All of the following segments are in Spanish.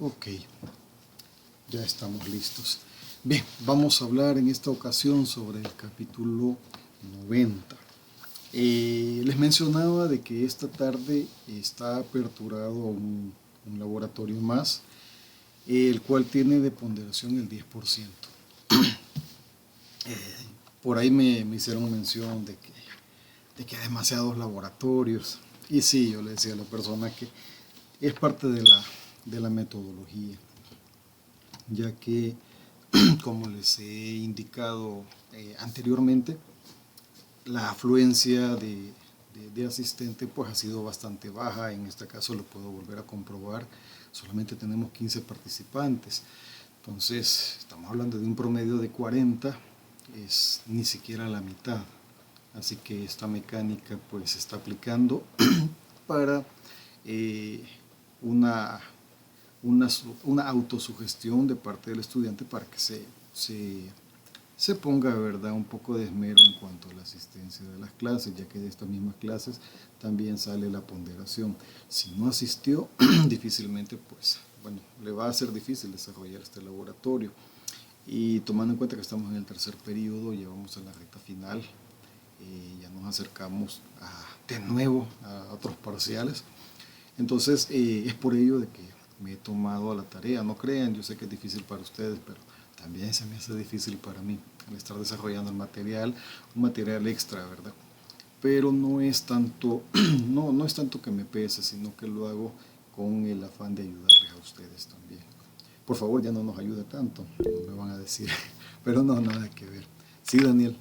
Ok, ya estamos listos. Bien, vamos a hablar en esta ocasión sobre el capítulo 90. Les mencionaba de que esta tarde está aperturado un laboratorio más, el cual tiene de ponderación el 10%. Por ahí me hicieron mención de que hay demasiados laboratorios. Y sí, yo le decía a la persona que es parte de la metodología, ya que, como les he indicado anteriormente, la afluencia de asistente pues ha sido bastante baja. En este caso lo puedo volver a comprobar, solamente tenemos 15 participantes. Entonces estamos hablando de un promedio de 40, es ni siquiera la mitad. Así que esta mecánica pues se está aplicando para eh, una, una, una autosugestión de parte del estudiante para que se ponga, ¿verdad?, un poco de esmero en cuanto a la asistencia de las clases, ya que de estas mismas clases también sale la ponderación. Si no asistió, difícilmente, pues, bueno, le va a ser difícil desarrollar este laboratorio. Y tomando en cuenta que estamos en el tercer periodo, ya vamos a la recta final, ya nos acercamos de nuevo a otros parciales. Entonces, es por ello de que me he tomado a la tarea. No crean, yo sé que es difícil para ustedes, pero también se me hace difícil para mí el estar desarrollando el material, un material extra, ¿verdad? Pero no es tanto, no es tanto que me pese, sino que lo hago con el afán de ayudarles a ustedes también. Por favor, ya no nos ayude tanto, me van a decir, pero no, nada que ver. Sí, Daniel.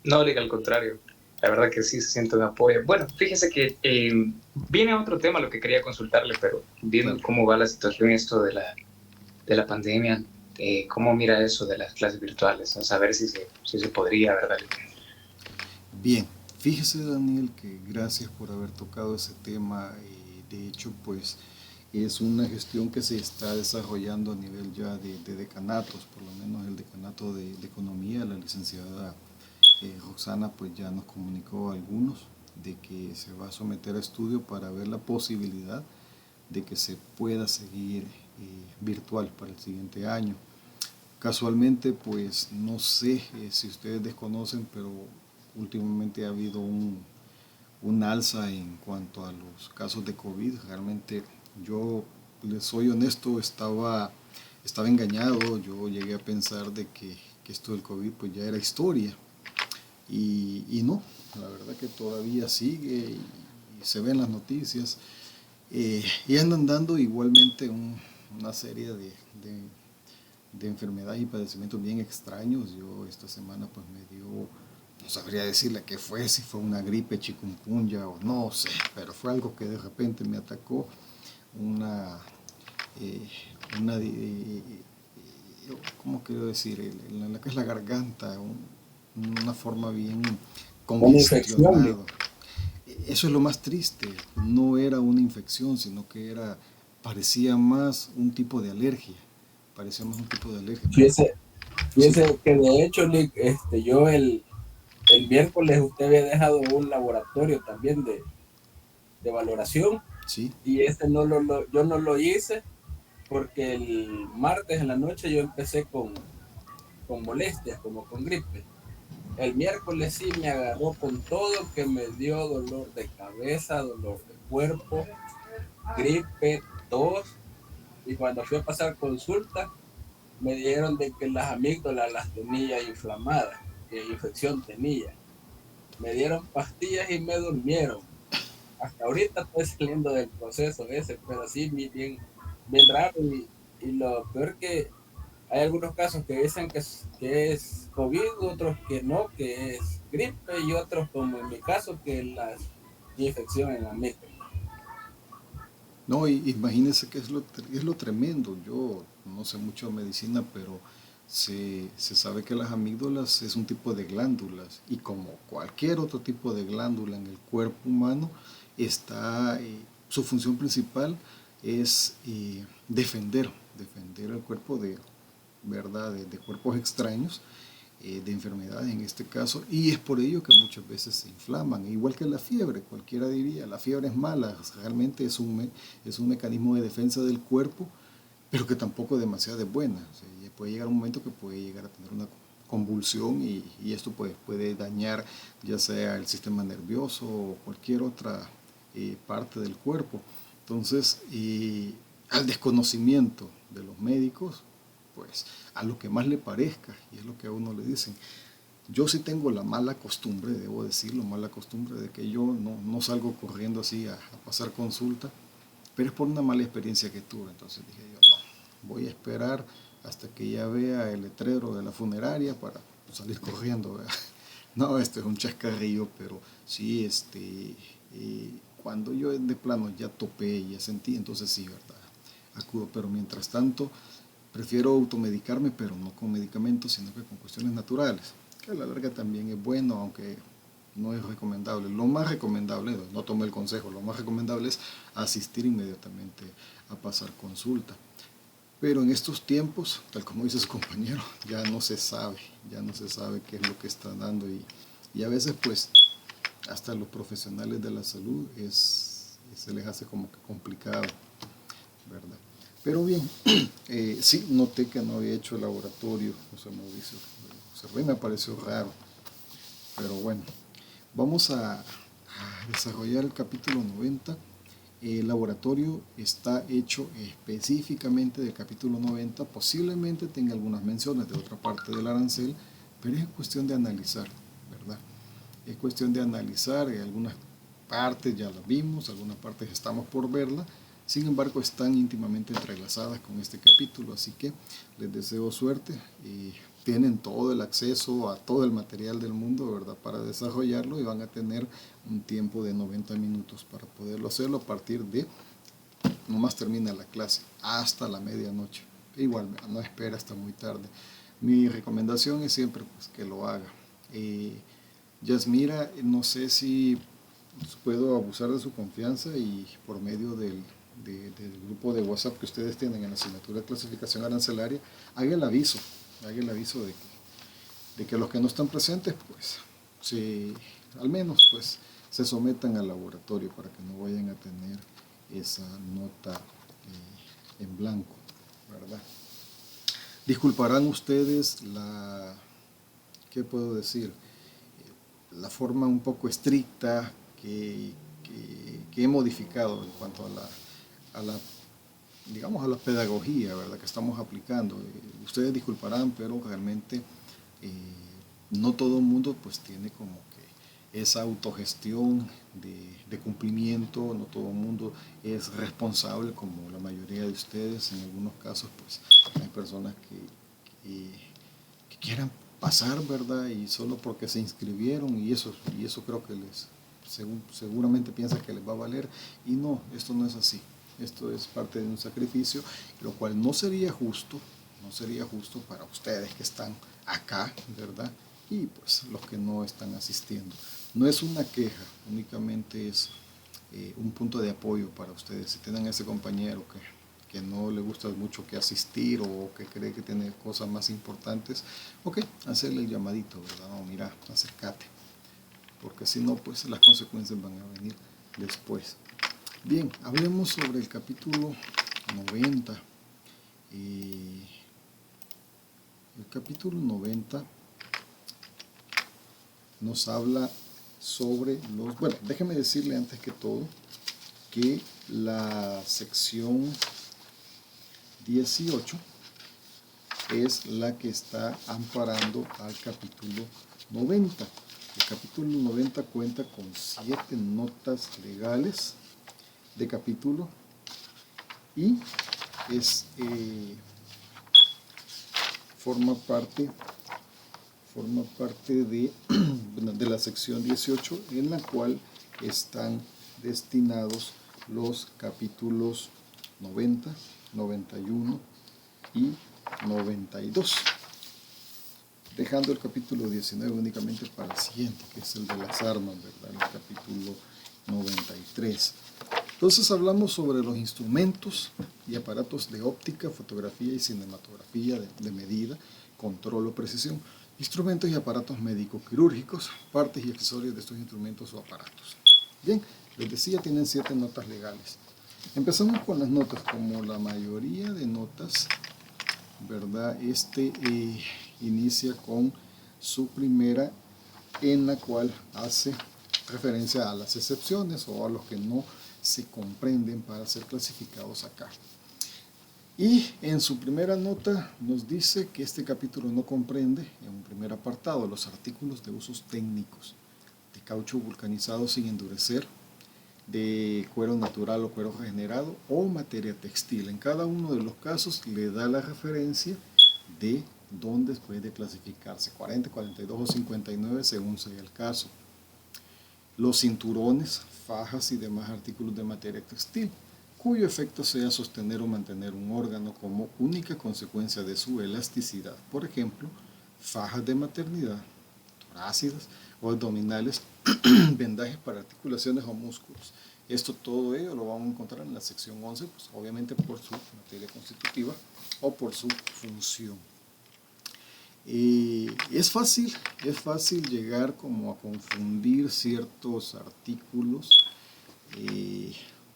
No, Liga, al contrario. La verdad que sí se siente un apoyo. Bueno, fíjese que viene otro tema lo que quería consultarle, pero viendo Claro. cómo va la situación esto de la pandemia, cómo mira eso de las clases virtuales, a saber si se podría, ¿verdad? Bien, fíjese, Daniel, que gracias por haber tocado ese tema. De hecho, pues es una gestión que se está desarrollando a nivel ya de decanatos, por lo menos el decanato de Economía. La licenciada Roxana pues ya nos comunicó a algunos de que se va a someter a estudio para ver la posibilidad de que se pueda seguir virtual para el siguiente año. Casualmente, pues no sé si ustedes desconocen, pero últimamente ha habido un alza en cuanto a los casos de COVID. Realmente yo, les soy honesto, estaba engañado. Yo llegué a pensar de que esto del COVID pues ya era historia. Y no, la verdad que todavía sigue y se ven las noticias. Y andan dando igualmente una serie de enfermedades y padecimientos bien extraños. Yo esta semana pues me dio, no sabría decirle qué fue, si fue una gripe chikungunya o no sé, pero fue algo que de repente me atacó, una, eh, una ¿cómo quiero decir? En la que es la garganta, una forma bien Una infección, congestionada. Eso es lo más triste, no era una infección, sino que parecía más un tipo de alergia, parecía más un tipo de alergia, pero fíjese, sí. fíjese que de hecho, Lick, yo el miércoles usted había dejado un laboratorio también de valoración Sí, y ese yo no lo hice porque el martes en la noche yo empecé con molestias, como con gripe. El miércoles sí me agarró con todo, que me dio dolor de cabeza, dolor de cuerpo, gripe, tos, y cuando fui a pasar consulta me dijeron de que las amígdalas las tenía inflamadas, que infección tenía. Me dieron pastillas y me durmieron. Hasta ahorita estoy saliendo del proceso ese, pero sí bien raro y lo peor que hay algunos casos que dicen que es COVID, otros que no, que es gripe y otros como en mi caso que las infección en la amígdala. no, imagínense que es lo tremendo. Yo no sé mucho de medicina, pero se sabe que las amígdalas es un tipo de glándulas y como cualquier otro tipo de glándula en el cuerpo humano, su función principal es defender el cuerpo de, ¿verdad?, de cuerpos extraños. de enfermedades en este caso, y es por ello que muchas veces se inflaman, igual que la fiebre. Cualquiera diría, la fiebre es mala, realmente es un mecanismo de defensa del cuerpo, pero que tampoco es demasiado buena. O sea, puede llegar un momento que puede llegar a tener una convulsión y esto puede dañar ya sea el sistema nervioso o cualquier otra parte del cuerpo. Entonces, al desconocimiento de los médicos, pues a lo que más le parezca, y es lo que a uno le dicen. Yo sí tengo la mala costumbre, debo decirlo, mala costumbre de que yo no salgo corriendo así a pasar consulta, pero es por una mala experiencia que tuve. Entonces dije yo, no, voy a esperar hasta que ya vea el letrero de la funeraria para salir corriendo, ¿verdad? No, esto es un chascarrillo, pero sí, cuando yo de plano ya topé y ya sentí, entonces sí, ¿verdad? Acudo, pero mientras tanto prefiero automedicarme, pero no con medicamentos, sino que con cuestiones naturales, que a la larga también es bueno, aunque no es recomendable. Lo más recomendable, no tomé el consejo, lo más recomendable es asistir inmediatamente a pasar consulta. Pero en estos tiempos, tal como dice su compañero, ya no se sabe qué es lo que está dando y a veces pues hasta los profesionales de la salud se les hace como que complicado, ¿verdad? Pero bien, sí noté que no había hecho el laboratorio, José Mauricio. Observé, me pareció raro, pero bueno, vamos a desarrollar el capítulo 90. El laboratorio está hecho específicamente del capítulo 90, posiblemente tenga algunas menciones de otra parte del arancel, pero es cuestión de analizar, ¿verdad? Es cuestión de analizar, algunas partes ya las vimos, algunas partes estamos por verla, sin embargo están íntimamente entrelazadas con este capítulo, así que les deseo suerte y tienen todo el acceso a todo el material del mundo, ¿verdad?, para desarrollarlo, y van a tener un tiempo de 90 minutos para poderlo hacerlo a partir de, nomás termina la clase, hasta la medianoche. Igual, no espera hasta muy tarde. Mi recomendación es siempre pues, que lo haga. Yasmira, no sé si puedo abusar de su confianza y por medio del grupo de WhatsApp que ustedes tienen en la asignatura de clasificación arancelaria, haga el aviso de que los que no están presentes, pues, al menos, pues, se sometan al laboratorio para que no vayan a tener esa nota en blanco, ¿verdad? Disculparán ustedes ¿qué puedo decir? La forma un poco estricta que he modificado en cuanto a la pedagogía, ¿verdad?, que estamos aplicando. Ustedes disculparán, pero realmente no todo el mundo pues tiene como que esa autogestión de cumplimiento, no todo el mundo es responsable como la mayoría de ustedes. En algunos casos pues hay personas que quieran pasar, ¿verdad?, y solo porque se inscribieron y eso creo que seguramente piensan que les va a valer, y no, esto no es así. Esto es parte de un sacrificio, lo cual no sería justo para ustedes que están acá, ¿verdad?, y pues los que no están asistiendo. No es una queja, únicamente es un punto de apoyo para ustedes. Si tienen ese compañero que no le gusta mucho que asistir o que cree que tiene cosas más importantes, ok, hacerle el llamadito, ¿verdad? No, mira, acércate, porque si no, pues las consecuencias van a venir después. Bien, hablemos sobre el capítulo 90. El capítulo 90 nos habla sobre bueno, déjeme decirle antes que todo que la sección 18 es la que está amparando al capítulo 90. El capítulo 90 cuenta con 7 notas legales de capítulo y forma parte de la sección 18, en la cual están destinados los capítulos 90, 91 y 92, dejando el capítulo 19 únicamente para el siguiente, que es el de las armas, ¿verdad?, el capítulo 93. Entonces hablamos sobre los instrumentos y aparatos de óptica, fotografía y cinematografía de medida, control o precisión. instrumentos y aparatos médico-quirúrgicos, partes y accesorios de estos instrumentos o aparatos. Bien, les decía, tienen 7 notas legales. Empezamos con las notas. Como la mayoría de notas, ¿verdad? Inicia con su primera, en la cual hace referencia a las excepciones o a los que no se comprenden para ser clasificados acá. Y en su primera nota nos dice que este capítulo no comprende, en un primer apartado, los artículos de usos técnicos de caucho vulcanizado sin endurecer, de cuero natural o cuero regenerado o materia textil. En cada uno de los casos le da la referencia de dónde puede clasificarse, 40, 42 o 59 según sea el caso. Los cinturones, fajas y demás artículos de materia textil, cuyo efecto sea sostener o mantener un órgano como única consecuencia de su elasticidad. Por ejemplo, fajas de maternidad, torácidas o abdominales, vendajes para articulaciones o músculos. Todo ello lo vamos a encontrar en la sección 11, pues, obviamente por su materia constitutiva o por su función. Es fácil llegar como a confundir ciertos artículos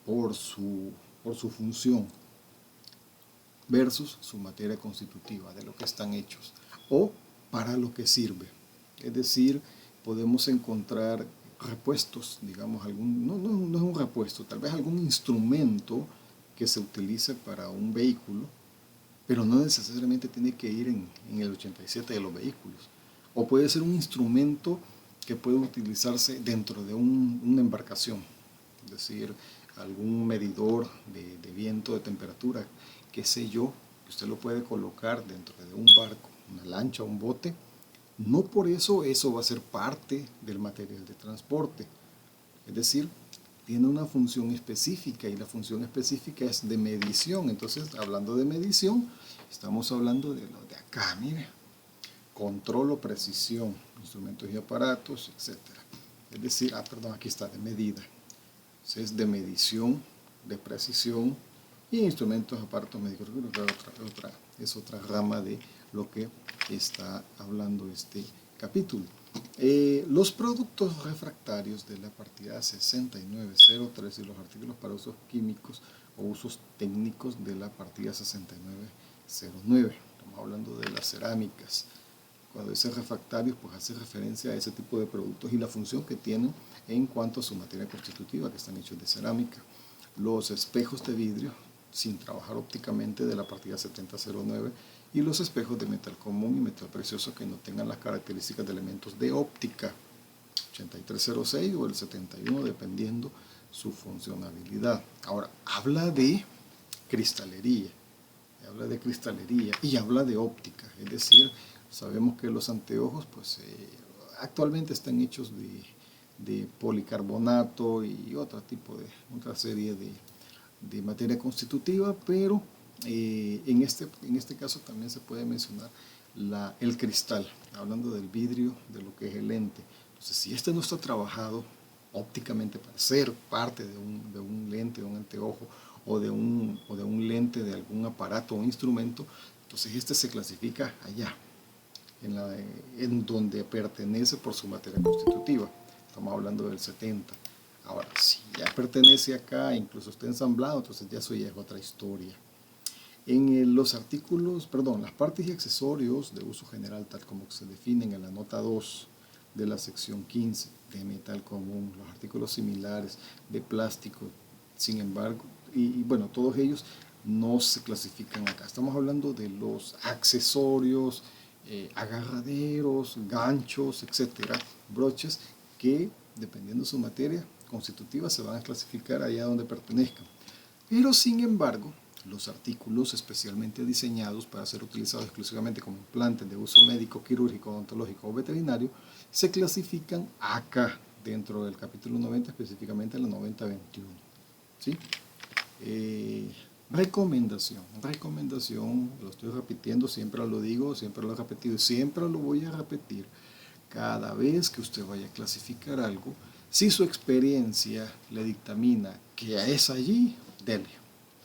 por su función versus su materia constitutiva, de lo que están hechos o para lo que sirve. Es decir, podemos encontrar repuestos, digamos, no es un repuesto, tal vez algún instrumento que se utilice para un vehículo, pero no necesariamente tiene que ir en el 87 de los vehículos. O puede ser un instrumento que puede utilizarse dentro de una embarcación, es decir, algún medidor de viento, de temperatura, qué sé yo, que usted lo puede colocar dentro de un barco, una lancha, un bote. No por eso va a ser parte del material de transporte. Es decir, tiene una función específica y la función específica es de medición. Entonces, hablando de medición, estamos hablando de lo de acá, mire. Control o precisión, instrumentos y aparatos, etc. Es decir, aquí está, de medida. Entonces, es de medición, de precisión y instrumentos, aparatos médicos. Es otra rama de lo que está hablando este capítulo. Los productos refractarios de la partida 6903 y los artículos para usos químicos o usos técnicos de la partida 6909. Estamos hablando de las cerámicas. Cuando dice refractarios, pues hace referencia a ese tipo de productos y la función que tienen en cuanto a su materia constitutiva, que están hechos de cerámica. Los espejos de vidrio, sin trabajar ópticamente, de la partida 7009, y los espejos de metal común y metal precioso que no tengan las características de elementos de óptica, 8306 o el 71, dependiendo su funcionalidad. Ahora, habla de cristalería y habla de óptica, es decir, sabemos que los anteojos pues actualmente están hechos de policarbonato y otra serie de materia constitutiva, pero en este caso también se puede mencionar el cristal, hablando del vidrio, de lo que es el lente. Entonces, si este no está trabajado ópticamente para ser parte de un lente, de un anteojo o de un lente de algún aparato o instrumento, entonces este se clasifica allá, en donde pertenece por su materia constitutiva. Estamos hablando del 70. Ahora, si ya pertenece acá, incluso está ensamblado, entonces eso ya es otra historia. En las partes y accesorios de uso general, tal como se definen en la nota 2 de la sección 15, de metal común, los artículos similares, de plástico, sin embargo, todos ellos no se clasifican acá. Estamos hablando de los accesorios, agarraderos, ganchos, etcétera, broches, que dependiendo de su materia constitutiva se van a clasificar allá donde pertenezcan. Pero sin embargo, los artículos especialmente diseñados para ser utilizados exclusivamente como implantes de uso médico, quirúrgico, odontológico o veterinario se clasifican acá dentro del capítulo 90, específicamente en la 9021. ¿Sí? Recomendación, lo estoy repitiendo, siempre lo digo, siempre lo he repetido y siempre lo voy a repetir. Cada vez que usted vaya a clasificar algo, si su experiencia le dictamina que es allí, dele,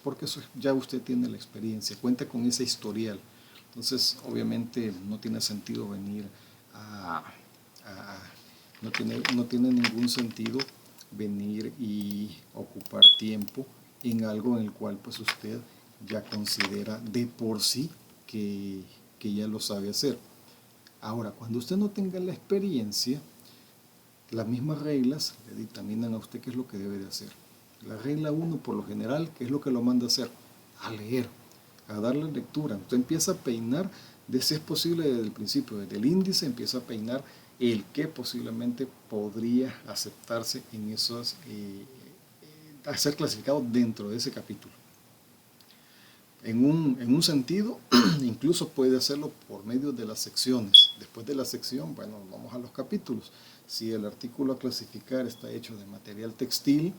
porque eso ya usted tiene la experiencia, cuenta con ese historial. Entonces, obviamente, no tiene sentido venir no tiene ningún sentido venir y ocupar tiempo en algo en el cual pues usted ya considera de por sí que ya lo sabe hacer. Ahora, cuando usted no tenga la experiencia, las mismas reglas le dictaminan a usted qué es lo que debe de hacer. La regla 1, por lo general, ¿qué es lo que lo manda a hacer? A leer, a darle lectura. Usted empieza a peinar, si es posible desde el principio, desde el índice, empieza a peinar el que posiblemente podría aceptarse en esos, a ser clasificado dentro de ese capítulo. En un sentido, incluso puede hacerlo por medio de las secciones. Después de la sección, bueno, vamos a los capítulos. Si el artículo a clasificar está hecho de material textil,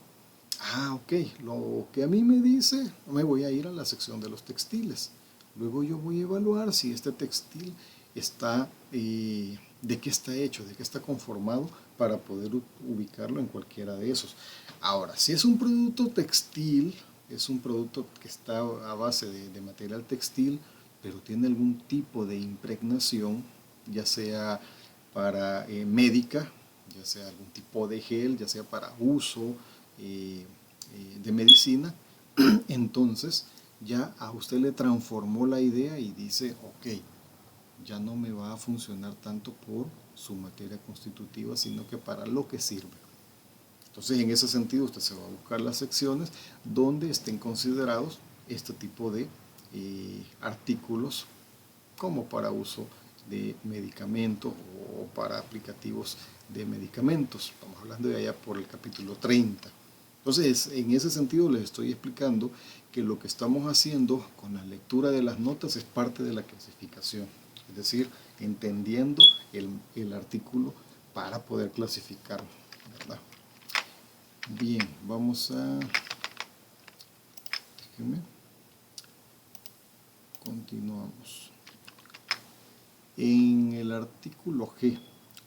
ok, lo que a mí me dice, me voy a ir a la sección de los textiles. Luego yo voy a evaluar si este textil está, de qué está hecho, de qué está conformado, para poder ubicarlo en cualquiera de esos. Ahora, si es un producto textil, es un producto que está a base de material textil, pero tiene algún tipo de impregnación, ya sea para médica, ya sea algún tipo de gel, ya sea para uso de medicina, entonces ya a usted le transformó la idea y dice, ok, ya no me va a funcionar tanto por su materia constitutiva, sino que para lo que sirve. Entonces, en ese sentido, usted se va a buscar las secciones donde estén considerados este tipo de artículos como para uso de medicamentos o para aplicativos de medicamentos. Estamos hablando de allá por el capítulo 30. Entonces, en ese sentido les estoy explicando que lo que estamos haciendo con la lectura de las notas es parte de la clasificación. Es decir, entendiendo el artículo para poder clasificarlo, ¿verdad? Bien, vamos a... Déjenme. Continuamos. En el artículo G,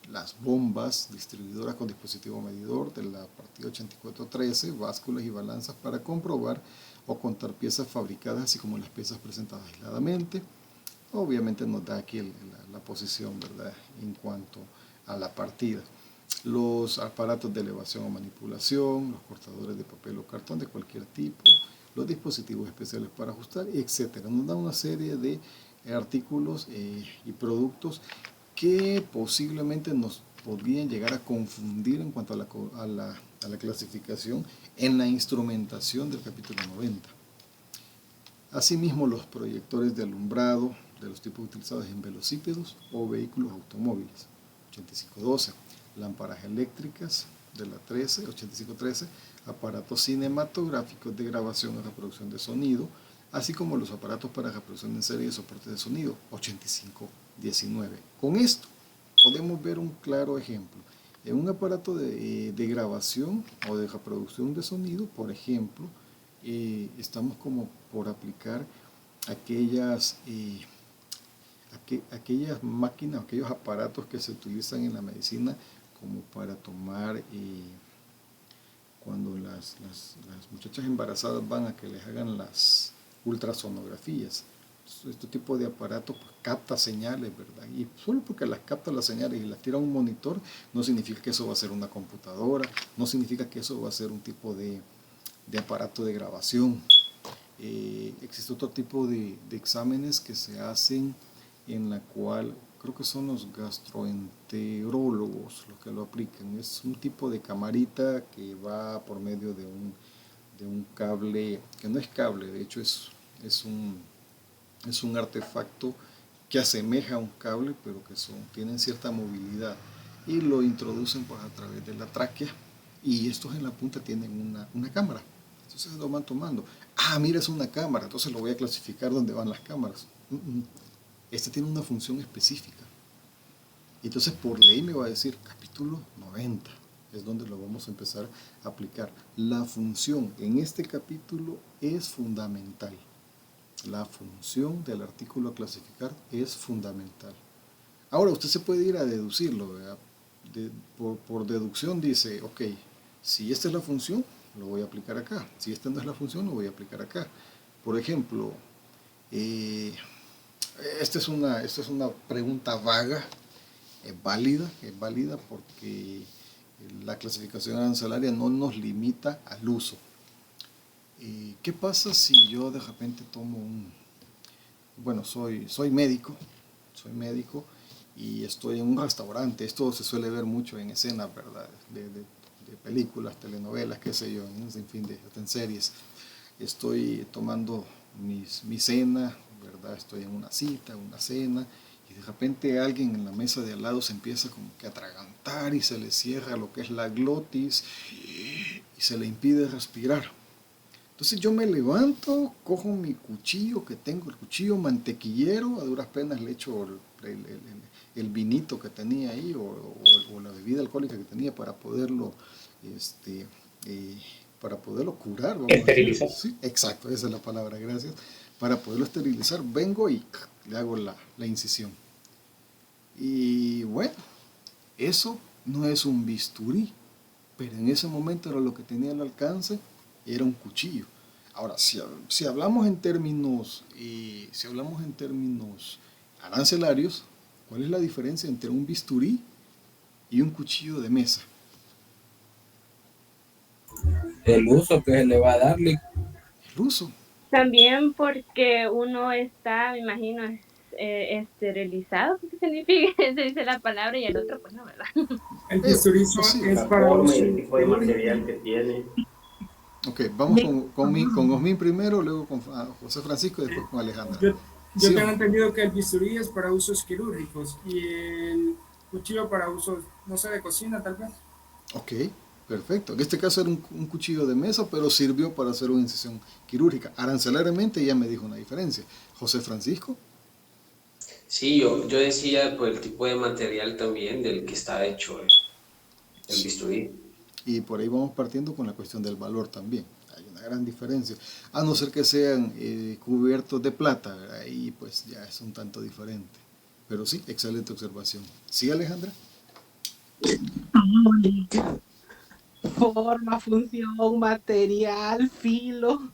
las bombas distribuidoras con dispositivo medidor de la partida 8413, básculas y balanzas para comprobar o contar piezas fabricadas, así como las piezas presentadas aisladamente. Obviamente nos da aquí la posición, ¿verdad?, en cuanto a la partida. Los aparatos de elevación o manipulación, los cortadores de papel o cartón de cualquier tipo, los dispositivos especiales para ajustar, etc. Nos da una serie de artículos y productos que posiblemente nos podrían llegar a confundir en cuanto a la clasificación en la instrumentación del capítulo 90. Asimismo, los proyectores de alumbrado de los tipos utilizados en velocípedos o vehículos automóviles, 8512, lámparas eléctricas de la 8513, aparatos cinematográficos de grabación y reproducción de sonido, así como los aparatos para reproducción en serie de soportes de sonido, 8519. Con esto podemos ver un claro ejemplo. En un aparato de grabación o de reproducción de sonido, por ejemplo, estamos como por aplicar aquellas máquinas, aquellos aparatos que se utilizan en la medicina como para tomar, cuando las muchachas embarazadas van a que les hagan las ultrasonografías. Este tipo de aparato pues, capta señales, ¿verdad? Y solo porque las capta las señales y las tira a un monitor, no significa que eso va a ser una computadora, no significa que eso va a ser un tipo de aparato de grabación. Existe otro tipo de exámenes que se hacen, en la cual creo que son los gastroenterólogos los que lo aplican. Es un tipo de camarita que va por medio de un cable, que no es cable, de hecho es un artefacto que asemeja a un cable, pero que tienen cierta movilidad, y lo introducen pues, a través de la tráquea, y estos en la punta tienen una cámara. Entonces lo van tomando. Mira, es una cámara, entonces lo voy a clasificar donde van las cámaras. Este tiene una función específica. Entonces por ley me va a decir capítulo 90. Es donde lo vamos a empezar a aplicar. La función en este capítulo es fundamental. La función del artículo a clasificar es fundamental. Ahora usted se puede ir a deducirlo, ¿verdad? Por deducción dice, ok, si esta es la función, lo voy a aplicar acá. Si esta no es la función, lo voy a aplicar acá. Por ejemplo, esta es una pregunta vaga, es válida porque la clasificación arancelaria no nos limita al uso. ¿Qué pasa si yo de repente tomo bueno, soy médico y estoy en un restaurante? Esto se suele ver mucho en escenas, ¿verdad? De películas, telenovelas, qué sé yo, en fin, hasta en series. Estoy tomando mi cena, ¿verdad? Estoy en una cita, una cena, y de repente alguien en la mesa de al lado se empieza como que a atragantar y se le cierra lo que es la glotis y se le impide respirar. Entonces yo me levanto, cojo mi cuchillo que tengo, el cuchillo mantequillero, a duras penas le echo el vinito que tenía ahí o la bebida alcohólica que tenía para poderlo, este, eh, para poderlo curar, vamos a decir. Esterilizar. Sí, exacto, esa es la palabra, gracias. Para poderlo esterilizar, vengo y le hago la incisión. Y bueno, eso no es un bisturí, pero en ese momento era lo que tenía al alcance, era un cuchillo. Ahora, si hablamos en términos, arancelarios, ¿cuál es la diferencia entre un bisturí y un cuchillo de mesa? El uso que se le va a darle. El uso. También porque uno está, me imagino, esterilizado, ¿qué significa? Se dice la palabra, y el otro, pues no, ¿verdad? El bisturí Sí. es La para forma y uso el tipo de material quirúrgico. que tiene. Ok, vamos con Osmin primero, luego con José Francisco y después con Alejandra. Yo Sí, tengo entendido que el bisturí es para usos quirúrgicos y el cuchillo para usos, no sé, de cocina tal vez. ok, perfecto. En este caso era un cuchillo de mesa, pero sirvió para hacer una incisión quirúrgica. Arancelariamente ya me dijo una diferencia. José Francisco. Sí, yo decía por el tipo de material también del que está hecho el bisturí. Y por ahí vamos partiendo con la cuestión del valor también. Hay una gran diferencia. A no ser que sean cubiertos de plata, ¿verdad? Ahí pues ya es un tanto diferente. Pero sí, excelente observación. ¿Sí, Alejandra? Forma, función, material, filo.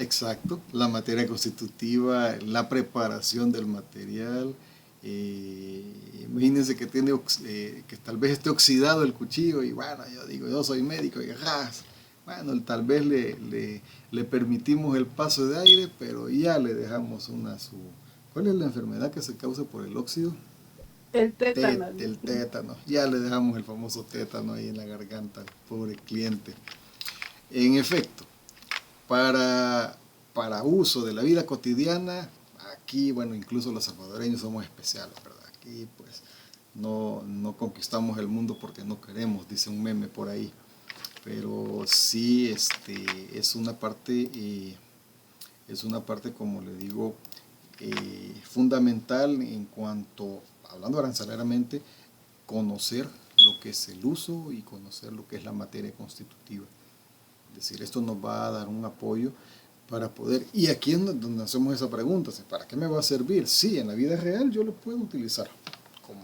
Exacto. La materia constitutiva, la preparación del material. Imagínense que que tal vez esté oxidado el cuchillo y bueno, yo digo, yo soy médico y ras. Bueno, tal vez le permitimos el paso de aire, pero ya le dejamos ¿Cuál es la enfermedad que se causa por el óxido? El tétano. El tétano. Ya le dejamos el famoso tétano ahí en la garganta al pobre cliente. En efecto, para uso de la vida cotidiana, aquí, bueno, incluso los salvadoreños somos especiales, ¿verdad? Aquí, pues, no conquistamos el mundo porque no queremos, dice un meme por ahí. Pero sí, es una parte, como le digo, fundamental en cuanto, hablando arancelaramente, conocer lo que es el uso y conocer lo que es la materia constitutiva. Es decir, esto nos va a dar un apoyo para poder, y aquí es donde hacemos esa pregunta, ¿para qué me va a servir? Sí, en la vida real yo lo puedo utilizar como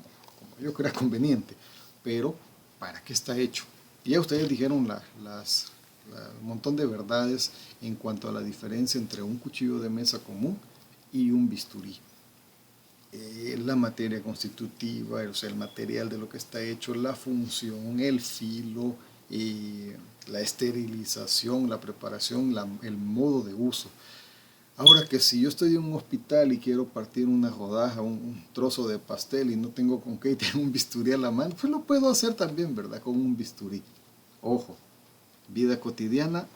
yo crea conveniente, pero ¿para qué está hecho? Y ya ustedes dijeron un montón de verdades en cuanto a la diferencia entre un cuchillo de mesa común y un bisturí. La materia constitutiva, o sea, el material de lo que está hecho, la función, el filo, la esterilización, la preparación, el modo de uso. Ahora que si yo estoy en un hospital y quiero partir una rodaja, un trozo de pastel y no tengo con qué y tengo un bisturí a la mano, pues lo puedo hacer también, ¿verdad? Con un bisturí. Ojo, vida cotidiana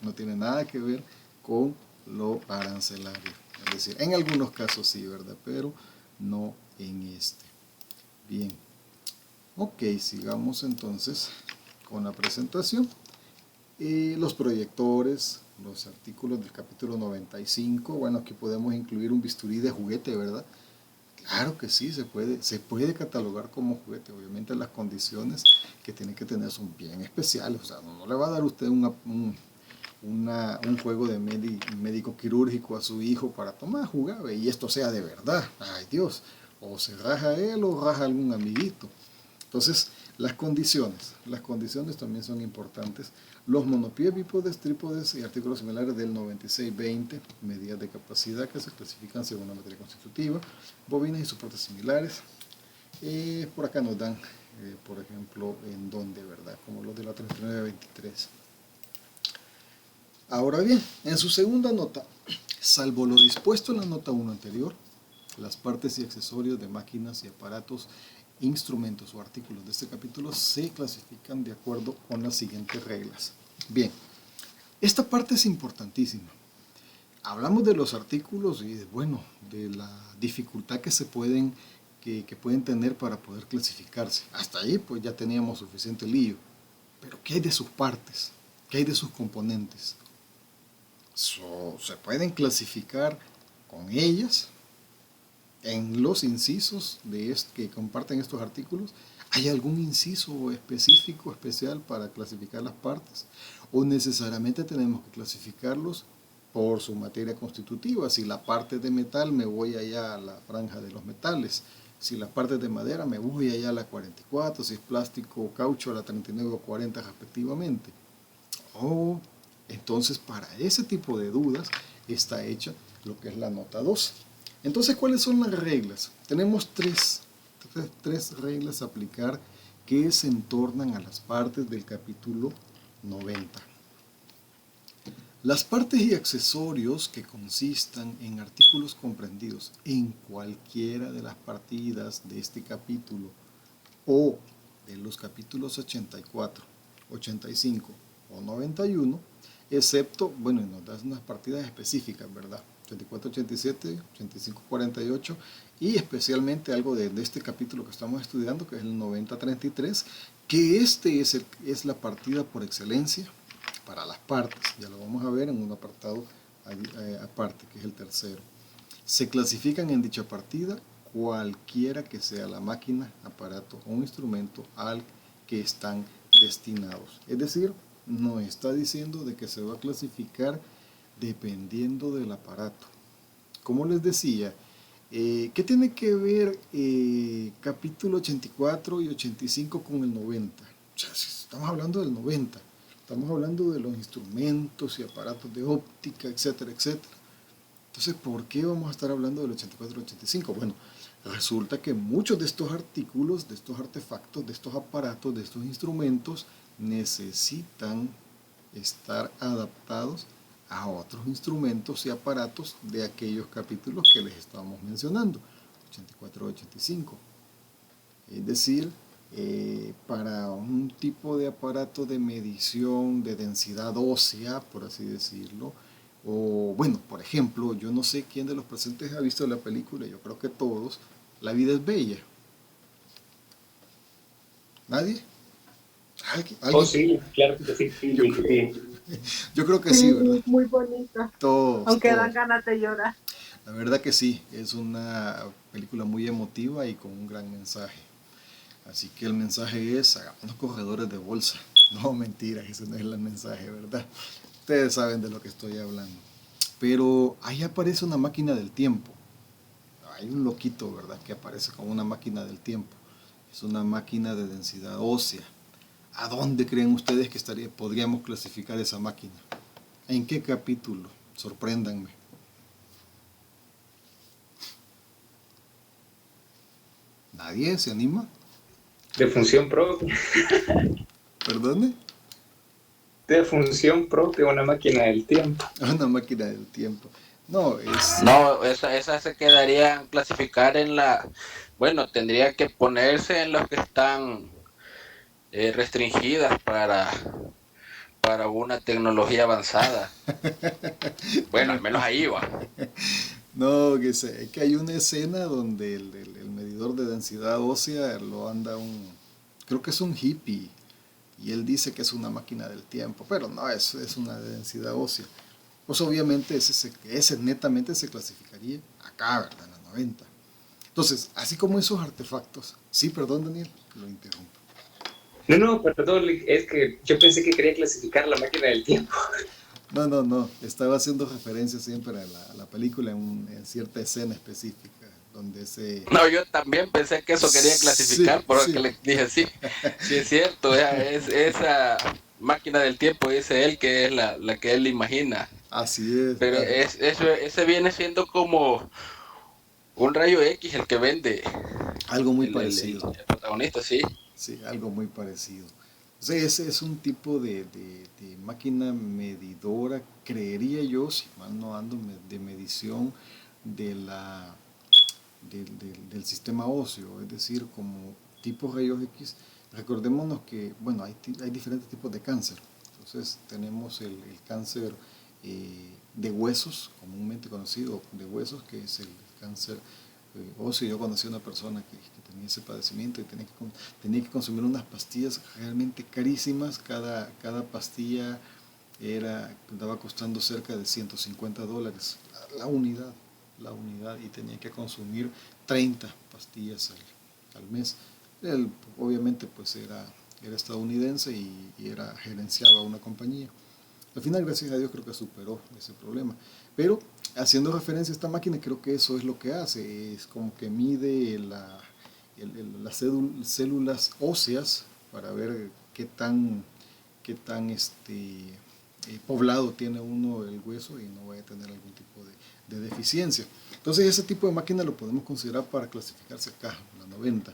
no tiene nada que ver con lo arancelario. Es decir, en algunos casos sí, ¿verdad? Pero no en este. Bien. Ok, sigamos entonces con la presentación. Los proyectores, los artículos del capítulo 95. Bueno, aquí podemos incluir un bisturí de juguete, ¿verdad? Claro que sí, se puede catalogar como juguete. Obviamente las condiciones que tiene que tener son bien especiales. O sea, no le va a dar usted un juego de médico quirúrgico a su hijo para tomar, jugar, y esto sea de verdad. Ay Dios, o se raja él o raja algún amiguito. Entonces, las condiciones también son importantes. Los monopiés, bípodes, trípodes y artículos similares del 96-20, medidas de capacidad que se clasifican según la materia constitutiva, bobinas y soportes similares. Por acá nos dan, por ejemplo, en dónde, ¿verdad? Como los de la 3923. Ahora bien, en su segunda nota, salvo lo dispuesto en la nota 1 anterior, las partes y accesorios de máquinas y aparatos, instrumentos o artículos de este capítulo se clasifican de acuerdo con las siguientes reglas. Bien, esta parte es importantísima. Hablamos de los artículos y de la dificultad que pueden tener para poder clasificarse. Hasta ahí pues ya teníamos suficiente lío. Pero ¿qué hay de sus partes? ¿Qué hay de sus componentes? Se pueden clasificar con ellas en los incisos que comparten estos artículos. ¿Hay algún inciso específico, especial para clasificar las partes? ¿O necesariamente tenemos que clasificarlos por su materia constitutiva? Si la parte de metal, me voy allá a la franja de los metales. Si la parte de madera, me voy allá a la 44. Si es plástico o caucho, a la 39 o 40 respectivamente. Entonces, para ese tipo de dudas está hecha lo que es la nota 2. Entonces, ¿cuáles son las reglas? Tenemos tres reglas a aplicar que se entornan a las partes del capítulo 90. Las partes y accesorios que consistan en artículos comprendidos en cualquiera de las partidas de este capítulo o de los capítulos 84, 85 o 91, excepto, nos das unas partidas específicas, ¿verdad? 84, 87, 85, 48 y especialmente algo de este capítulo que estamos estudiando, que es el 90-33, que es la partida por excelencia para las partes. Ya lo vamos a ver en un apartado aparte, que es el tercero. Se clasifican en dicha partida cualquiera que sea la máquina, aparato o instrumento al que están destinados. Es decir, no está diciendo de que se va a clasificar dependiendo del aparato. Como les decía, ¿qué tiene que ver capítulo 84 y 85 con el 90? O sea, si estamos hablando del 90, estamos hablando de los instrumentos y aparatos de óptica, etcétera, etcétera. Entonces, ¿por qué vamos a estar hablando del 84 y 85? Bueno, resulta que muchos de estos artículos, de estos artefactos, de estos aparatos, de estos instrumentos, necesitan estar adaptados a otros instrumentos y aparatos de aquellos capítulos que les estamos mencionando, 84-85. Es decir, para un tipo de aparato de medición de densidad ósea, por así decirlo, o por ejemplo, yo no sé quién de los presentes ha visto la película, yo creo que todos, La vida es bella. ¿Nadie? ¿Alguien? Sí, claro que sí. Yo creo que sí, ¿verdad? Muy bonita. Aunque dan ganas de llorar. La verdad que sí, es una película muy emotiva y con un gran mensaje. Así que el mensaje es, hagamos corredores de bolsa. No, mentira, ese no es el mensaje, ¿verdad? Ustedes saben de lo que estoy hablando. Pero ahí aparece una máquina del tiempo. Hay un loquito, ¿verdad?, que aparece como una máquina del tiempo. Es una máquina de densidad ósea. ¿A dónde creen ustedes que podríamos clasificar esa máquina? ¿En qué capítulo? Sorpréndanme. ¿Nadie se anima? De función propia. ¿Perdone? De función propia, una máquina del tiempo. Una máquina del tiempo. No, esa se quedaría clasificar en la... Bueno, tendría que ponerse en los que están restringidas para una tecnología avanzada. Bueno, al menos ahí va. No, es que hay una escena donde el medidor de densidad ósea lo anda creo que es un hippie, y él dice que es una máquina del tiempo, pero no, es una de densidad ósea. Pues obviamente ese netamente se clasificaría acá, ¿verdad?, en la 90. Entonces, así como esos artefactos. Sí, perdón, Daniel, que lo interrumpo. No, perdón, es que yo pensé que quería clasificar la máquina del tiempo. No, estaba haciendo referencia siempre a la película en cierta escena específica, donde No, yo también pensé que eso quería clasificar, sí, porque le dije, sí es cierto, esa máquina del tiempo, dice él que es la que él imagina. Así es. Pero ese viene siendo como un rayo X el que vende Algo muy parecido. El protagonista, sí. Sí, algo muy parecido. O sea, ese es un tipo de máquina medidora, creería yo, si mal no ando, de medición de del sistema óseo, es decir, como tipo rayos X. Recordémonos que, bueno, hay diferentes tipos de cáncer. Entonces tenemos el cáncer de huesos, comúnmente conocido de huesos, que es el cáncer óseo. Yo conocí a una persona que tenía ese padecimiento y tenía que consumir unas pastillas realmente carísimas. Cada pastilla estaba costando cerca de $150 la unidad, y tenía que consumir 30 pastillas al mes. Él obviamente pues era estadounidense y gerenciaba una compañía. Al final, gracias a Dios, creo que superó ese problema. Pero haciendo referencia a esta máquina, creo que eso es lo que hace. Es como que mide las células óseas para ver qué tan poblado tiene uno el hueso y no vaya a tener algún tipo de deficiencia. Entonces ese tipo de máquina lo podemos considerar para clasificarse acá, la 90.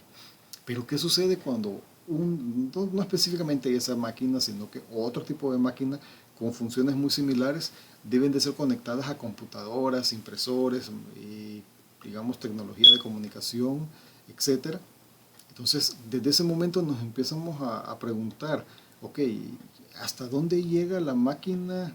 Pero ¿qué sucede cuando no específicamente esa máquina, sino que otro tipo de máquina con funciones muy similares deben de ser conectadas a computadoras, impresores, digamos tecnología de comunicación, etcétera? Entonces desde ese momento nos empezamos a preguntar, ok, ¿hasta dónde llega la máquina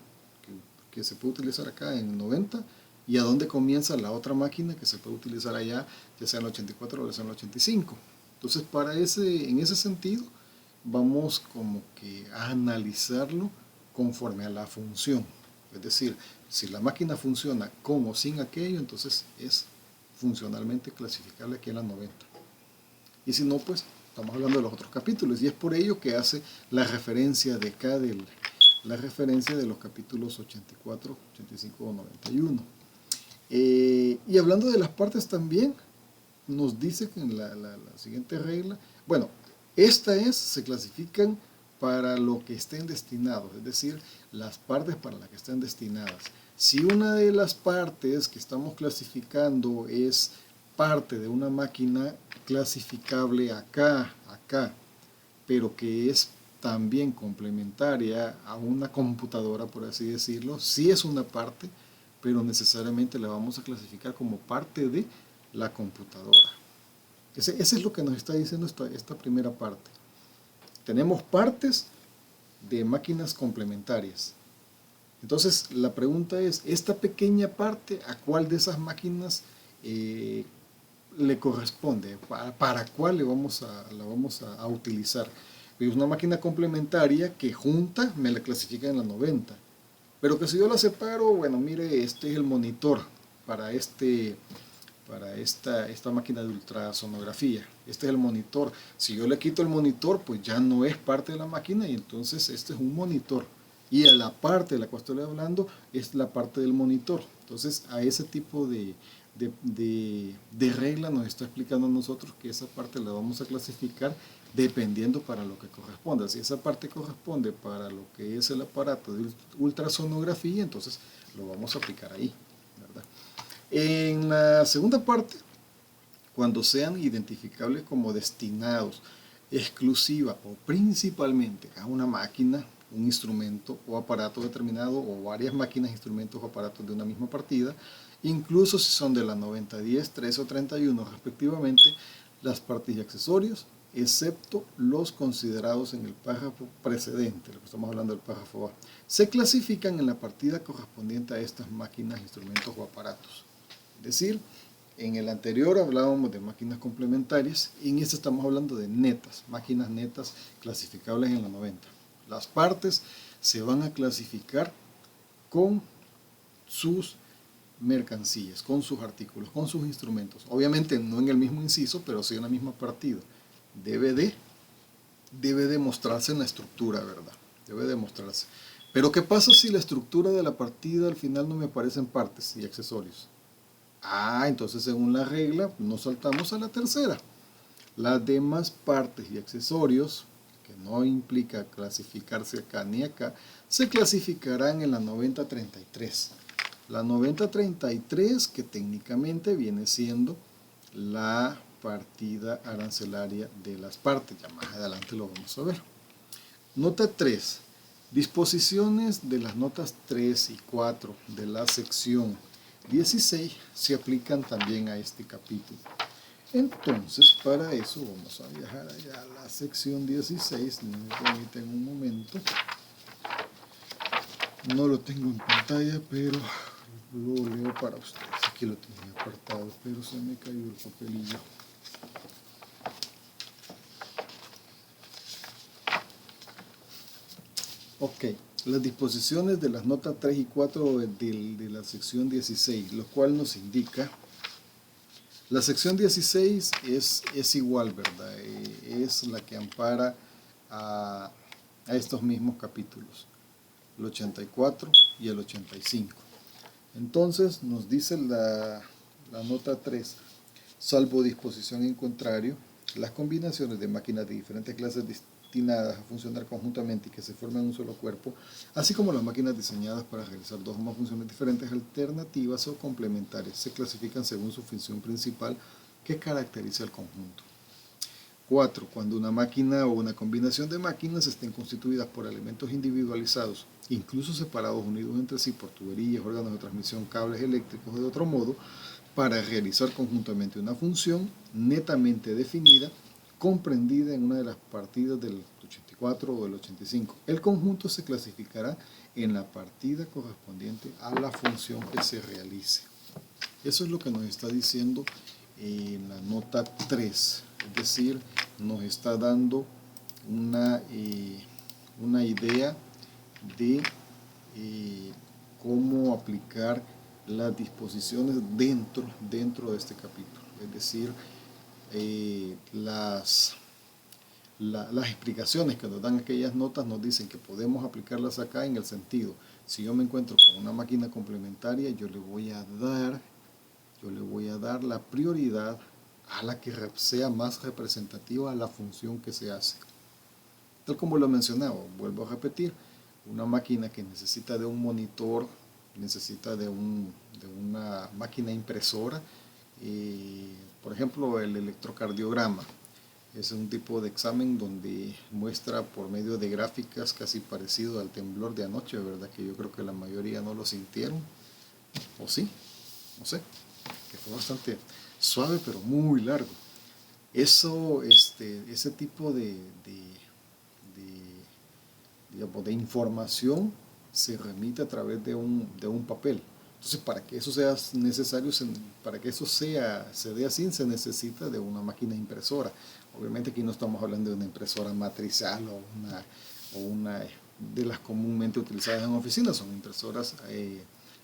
que se puede utilizar acá en 90? ¿Y a dónde comienza la otra máquina que se puede utilizar allá, ya sea en el 84 o ya sea en el 85? Entonces, en ese sentido, vamos como que a analizarlo conforme a la función. Es decir, si la máquina funciona con o sin aquello, entonces es funcionalmente clasificable aquí en la 90. Y si no, pues estamos hablando de los otros capítulos. Y es por ello que hace la referencia de acá, la referencia de los capítulos 84, 85 o 91. Y hablando de las partes también, nos dice que en la siguiente regla, bueno, se clasifican para lo que estén destinados, es decir, las partes para las que estén destinadas. Si una de las partes que estamos clasificando es parte de una máquina clasificable acá, pero que es también complementaria a una computadora, por así decirlo, sí es una parte, pero necesariamente la vamos a clasificar como parte de la computadora. Ese es lo que nos está diciendo esta primera parte. Tenemos partes de máquinas complementarias. Entonces la pregunta es, esta pequeña parte, ¿a cuál de esas máquinas le corresponde? ¿Para cuál la vamos a utilizar? Es una máquina complementaria que junta me la clasifica en la 90. Pero que si yo la separo, bueno, mire, este es el monitor para esta máquina de ultrasonografía. Este es el monitor. Si yo le quito el monitor, pues ya no es parte de la máquina y entonces este es un monitor. Y a la parte de la cual estoy hablando es la parte del monitor. Entonces a ese tipo de regla nos está explicando a nosotros que esa parte la vamos a clasificar dependiendo para lo que corresponda. Si esa parte corresponde para lo que es el aparato de ultrasonografía, entonces lo vamos a aplicar ahí, ¿verdad? En la segunda parte, cuando sean identificables como destinados exclusiva o principalmente a una máquina, un instrumento o aparato determinado, o varias máquinas, instrumentos o aparatos de una misma partida, incluso si son de la 90, 10, 13 o 31 respectivamente, las partes y accesorios, excepto los considerados en el párrafo precedente, lo que estamos hablando del párrafo A, se clasifican en la partida correspondiente a estas máquinas, instrumentos o aparatos. Es decir, en el anterior hablábamos de máquinas complementarias y en este estamos hablando de netas, máquinas netas clasificables en la 90. Las partes se van a clasificar con sus mercancías, con sus artículos, con sus instrumentos. Obviamente no en el mismo inciso, pero sí en la misma partida. Debe de mostrarse en la estructura, ¿verdad? Debe de mostrarse. Pero ¿qué pasa si la estructura de la partida al final no me aparecen partes y accesorios? Entonces según la regla nos saltamos a la tercera. Las demás partes y accesorios, que no implica clasificarse acá ni acá, se clasificarán en la 9033. La 9033, que técnicamente viene siendo la partida arancelaria de las partes. Ya más adelante lo vamos a ver. Nota 3. Disposiciones de las notas 3 y 4 de la sección 16 se aplican también a este capítulo. Entonces, para eso vamos a viajar allá a la sección 16. Me permiten un momento. No lo tengo en pantalla, pero lo leo para ustedes. Aquí lo tenía apartado, pero se me cayó el papelillo. Ok, las disposiciones de las notas 3 y 4 de la sección 16, lo cual nos indica, la sección 16 es igual, ¿verdad? Es la que ampara a estos mismos capítulos, el 84 y el 85. Entonces nos dice la nota 3, salvo disposición en contrario, las combinaciones de máquinas de diferentes clases destinadas a funcionar conjuntamente y que se forman en un solo cuerpo, así como las máquinas diseñadas para realizar dos o más funciones diferentes, alternativas o complementarias, se clasifican según su función principal que caracteriza el conjunto. 4. Cuando una máquina o una combinación de máquinas estén constituidas por elementos individualizados, incluso separados, unidos entre sí por tuberías, órganos de transmisión, cables eléctricos o de otro modo, para realizar conjuntamente una función netamente definida, comprendida en una de las partidas del 84 o del 85. El conjunto se clasificará en la partida correspondiente a la función que se realice. Eso es lo que nos está diciendo en la nota 3, es decir, nos está dando una idea de cómo aplicar las disposiciones dentro de este capítulo, es decir, las explicaciones que nos dan aquellas notas nos dicen que podemos aplicarlas acá en el sentido, si yo me encuentro con una máquina complementaria, yo le voy a dar la prioridad a la que sea más representativa a la función que se hace. Tal como lo mencionaba, vuelvo a repetir, una máquina que necesita de un monitor, necesita de una máquina impresora, por ejemplo el electrocardiograma, es un tipo de examen donde muestra por medio de gráficas casi parecido al temblor de anoche, ¿verdad? Que yo creo que la mayoría no lo sintieron, o sí, no sé, que fue bastante suave pero muy largo. Ese tipo de información se remite a través de un papel. Entonces, para que eso sea necesario, para que eso se dé así, se necesita de una máquina impresora. Obviamente aquí no estamos hablando de una impresora matricial o una de las comúnmente utilizadas en oficinas, son impresoras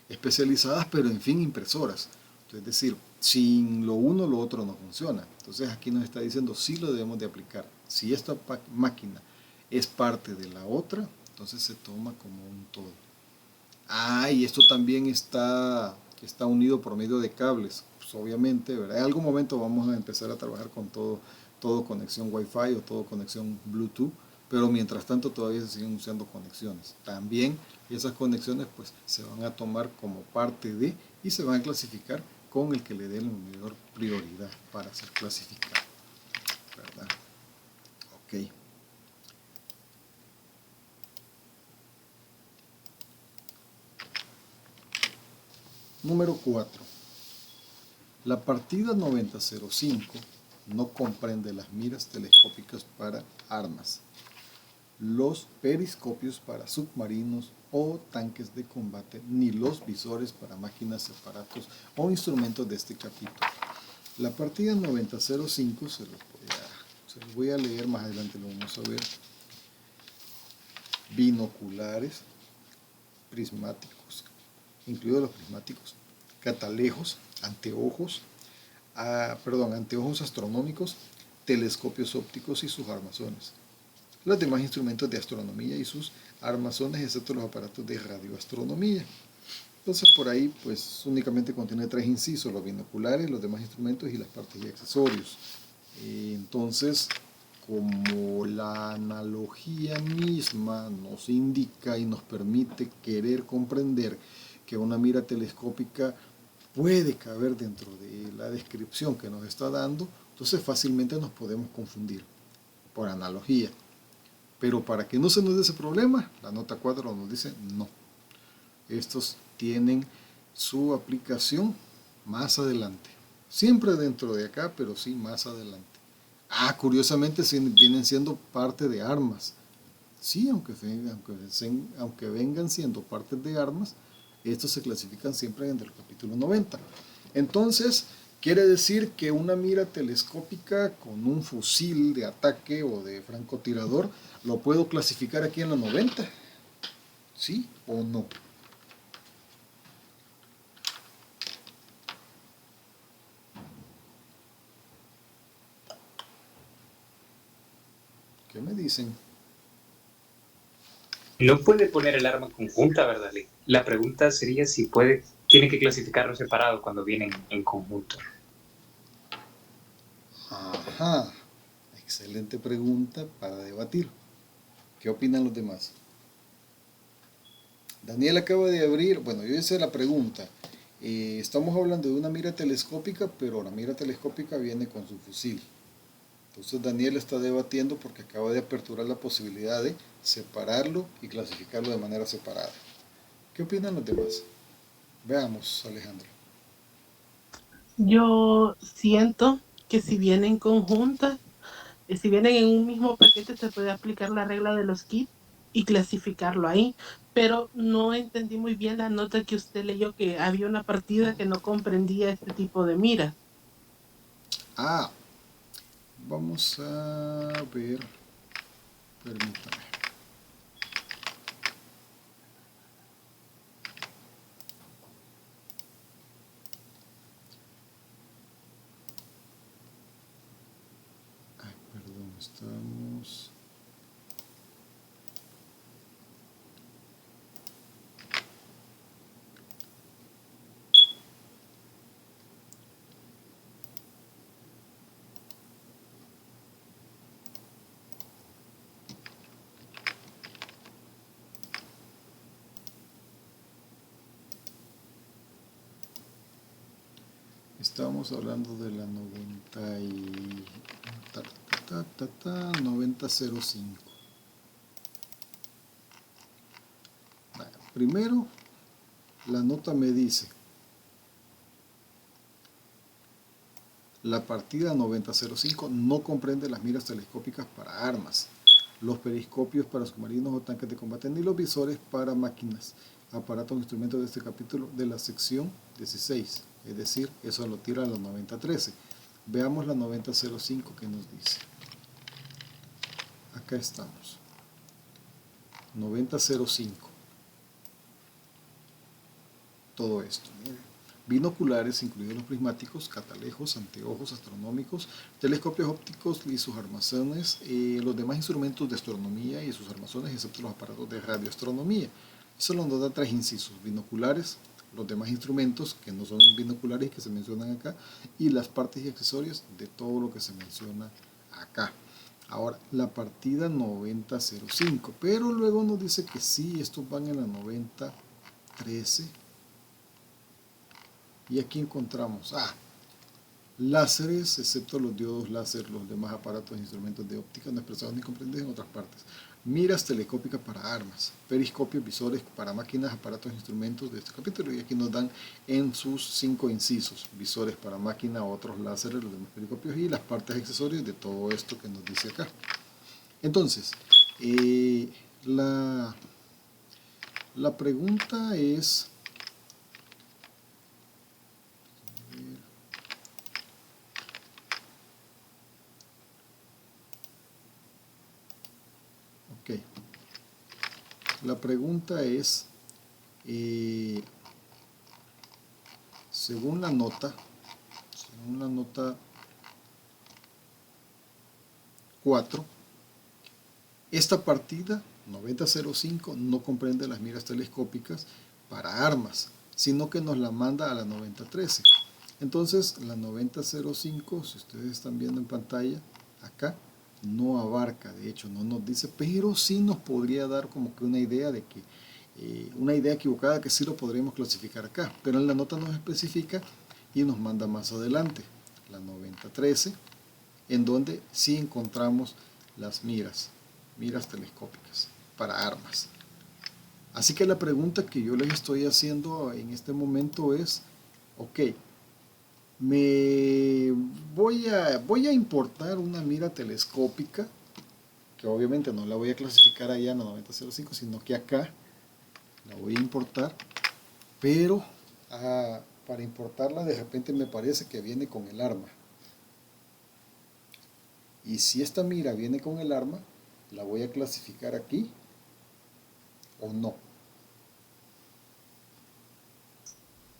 especializadas, pero en fin, impresoras. Es decir, sin lo uno, lo otro no funciona. Entonces aquí nos está diciendo, sí lo debemos de aplicar. Si esta máquina es parte de la otra, entonces se toma como un todo. Y esto también está unido por medio de cables. Pues obviamente, ¿verdad? En algún momento vamos a empezar a trabajar con todo conexión Wi-Fi o todo conexión Bluetooth, pero mientras tanto todavía se siguen usando conexiones. También esas conexiones pues se van a tomar como parte de y se van a clasificar con el que le dé la mayor prioridad para ser clasificado, ¿verdad? Ok. Número 4. La partida 9005 no comprende las miras telescópicas para armas, los periscopios para submarinos o tanques de combate, ni los visores para máquinas, aparatos o instrumentos de este capítulo. La partida 9005 se los voy a leer, más adelante lo vamos a ver. Binoculares, prismáticos, incluidos los prismáticos, catalejos, anteojos astronómicos, telescopios ópticos y sus armazones. Los demás instrumentos de astronomía y sus armazones, excepto los aparatos de radioastronomía. Entonces por ahí pues únicamente contiene 3 incisos, los binoculares, los demás instrumentos y las partes y accesorios. Entonces, como la analogía misma nos indica y nos permite querer comprender que una mira telescópica puede caber dentro de la descripción que nos está dando, Entonces fácilmente nos podemos confundir por analogía. Pero para que no se nos dé ese problema, la nota 4 nos dice no. Estos tienen su aplicación más adelante. Siempre dentro de acá, pero sí más adelante. Curiosamente vienen siendo parte de armas. Sí, aunque vengan siendo partes de armas, estos se clasifican siempre en el capítulo 90. Entonces, quiere decir que una mira telescópica con un fusil de ataque o de francotirador, ¿lo puedo clasificar aquí en la 90? ¿Sí o no? ¿Qué me dicen? No puede poner el arma conjunta, ¿verdad, Lee? La pregunta sería si tiene que clasificarlo separado cuando vienen en conjunto. Ajá, excelente pregunta para debatir. ¿Qué opinan los demás? Daniel acaba de abrir, bueno, yo hice la pregunta. Estamos hablando de una mira telescópica, pero la mira telescópica viene con su fusil. Entonces Daniel está debatiendo porque acaba de aperturar la posibilidad de separarlo y clasificarlo de manera separada. ¿Qué opinan los demás? Veamos, Alejandro. Yo siento que si vienen conjuntas, si vienen en un mismo paquete, se puede aplicar la regla de los kits y clasificarlo ahí. Pero no entendí muy bien la nota que usted leyó, que había una partida que no comprendía este tipo de mira. Vamos a ver. Permítame. Perdón, estamos... Estamos hablando de la 9005. Primero, la nota me dice: la partida 9005 no comprende las miras telescópicas para armas, los periscopios para submarinos o tanques de combate, ni los visores para máquinas, aparatos o instrumentos de este capítulo de la sección 16. Es decir, eso lo tira a la 9013. Veamos la 9005 que nos dice. Acá estamos. 9005. Todo esto. Binoculares, incluidos los prismáticos, catalejos, anteojos astronómicos, telescopios ópticos y sus armazones, los demás instrumentos de astronomía y sus armazones, excepto los aparatos de radioastronomía. Eso nos da 3 incisos: binoculares, los demás instrumentos que no son binoculares y que se mencionan acá, y las partes y accesorios de todo lo que se menciona acá. Ahora, la partida 9005, pero luego nos dice que sí, estos van en la 9013. Y aquí encontramos láseres, excepto los diodos láser, los demás aparatos e instrumentos de óptica no expresados ni comprendidos en otras partes. Miras telescópicas para armas, periscopios, visores para máquinas, aparatos e instrumentos de este capítulo. Y aquí nos dan en sus 5 incisos: visores para máquina, otros láseres, los demás periscopios y las partes accesorios de todo esto que nos dice acá. Entonces, la pregunta es... La pregunta es, según la nota 4, esta partida 9005 no comprende las miras telescópicas para armas, sino que nos la manda a la 9013. Entonces la 9005, si ustedes están viendo en pantalla, acá no abarca, de hecho no nos dice, pero sí nos podría dar como que una idea de que, una idea equivocada que sí lo podríamos clasificar acá, pero en la nota nos especifica y nos manda más adelante, la 9013, en donde sí encontramos las miras telescópicas para armas. Así que la pregunta que yo les estoy haciendo en este momento es, ok, me voy a importar una mira telescópica, que obviamente no la voy a clasificar allá en la 9005, sino que acá la voy a importar, pero para importarla de repente me parece que viene con el arma. Y si esta mira viene con el arma, ¿la voy a clasificar aquí o no?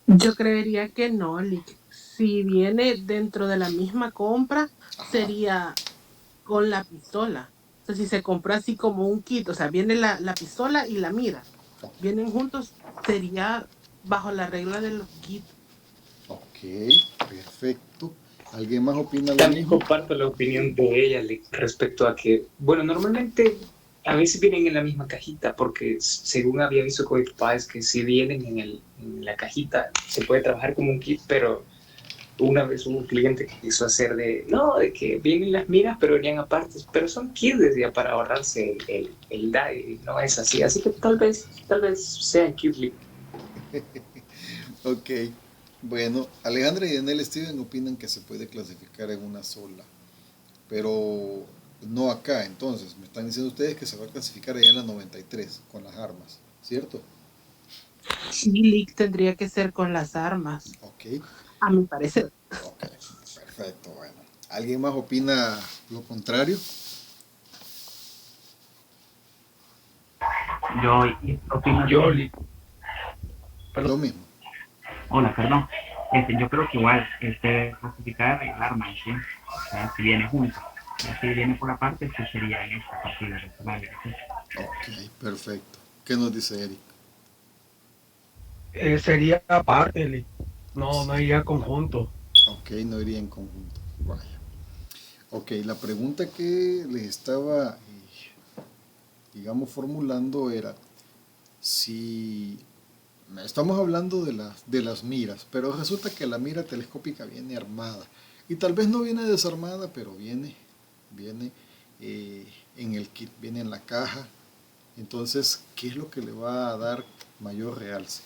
Yo creería que no, Lick. Si viene dentro de la misma compra, Ajá. sería con la pistola. O sea, si se compra así como un kit, o sea, viene la pistola y la mira, vienen juntos, sería bajo la regla de los kits. Ok, perfecto. ¿Alguien más opina lo También mismo? comparto la opinión de ella respecto a que, bueno, normalmente a veces vienen en la misma cajita, porque según había visto con mi papá, es que si vienen en la cajita, se puede trabajar como un kit, pero una vez hubo un cliente que quiso hacer de que vienen las miras, pero venían aparte, pero son kits, decía, para ahorrarse el DAI, no es así, así que tal vez sea kit. Ok, bueno, Alejandra y Daniel Steven opinan que se puede clasificar en una sola, pero no acá. Entonces me están diciendo ustedes que se va a clasificar allá en la 93 con las armas, ¿cierto? Sí, Lick, tendría que ser con las armas, Ok, a mi parecer. ok, perfecto, bueno. ¿Alguien más opina lo contrario? Yo opino Lo mismo. Hola, perdón. Yo creo que igual clasificar el arma en sí, o sea, si viene junto. Si viene por aparte, sí sería en esta partida regional. ¿Sí? Ok, perfecto. ¿Qué nos dice Eric? Sería aparte, no iría conjunto. Ok, no iría en conjunto. Vaya. Ok, la pregunta que les estaba, digamos, formulando era si estamos hablando de las miras, pero resulta que la mira telescópica viene armada y tal vez no viene desarmada, pero viene en el kit, viene en la caja. Entonces, ¿qué es lo que le va a dar mayor realce?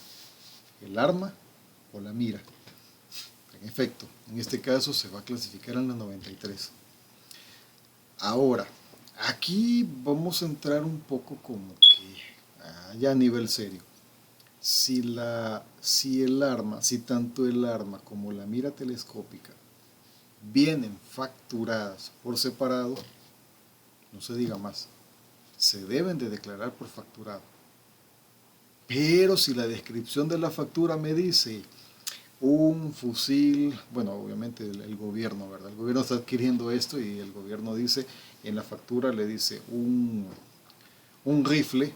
¿El arma o la mira? En efecto, en este caso se va a clasificar en la 93. Ahora, aquí vamos a entrar un poco como que ya a nivel serio. Si tanto el arma como la mira telescópica vienen facturadas por separado, no se diga más, se deben de declarar por facturado. Pero si la descripción de la factura me dice un fusil, bueno, obviamente el gobierno, ¿verdad? El gobierno está adquiriendo esto y el gobierno dice, en la factura le dice un rifle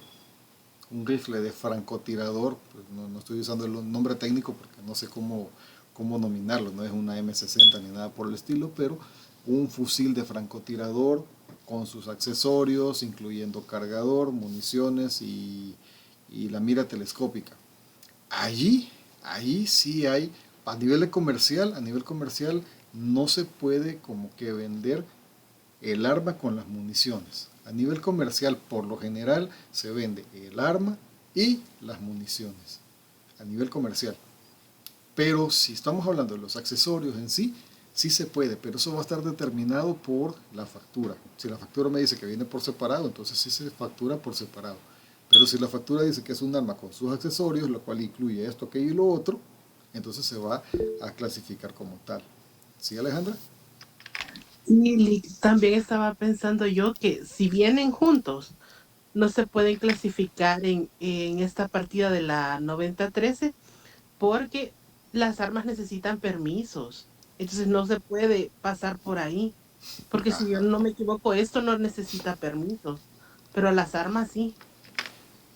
de francotirador, pues no estoy usando el nombre técnico porque no sé cómo nominarlo, no es una M60 ni nada por el estilo, pero un fusil de francotirador con sus accesorios, incluyendo cargador, municiones y la mira telescópica. Ahí sí hay, a nivel comercial no se puede como que vender el arma con las municiones. A nivel comercial, por lo general, se vende el arma y las municiones. A nivel comercial. Pero si estamos hablando de los accesorios en sí, sí se puede, pero eso va a estar determinado por la factura. Si la factura me dice que viene por separado, entonces sí se factura por separado. Pero si la factura dice que es un arma con sus accesorios, lo cual incluye esto, aquello y lo otro, entonces se va a clasificar como tal. ¿Sí, Alejandra? Y también estaba pensando yo que si vienen juntos, no se pueden clasificar en esta partida de la 9013 porque las armas necesitan permisos. Entonces no se puede pasar por ahí. Porque si yo Ajá. no me equivoco, esto no necesita permisos. Pero las armas sí.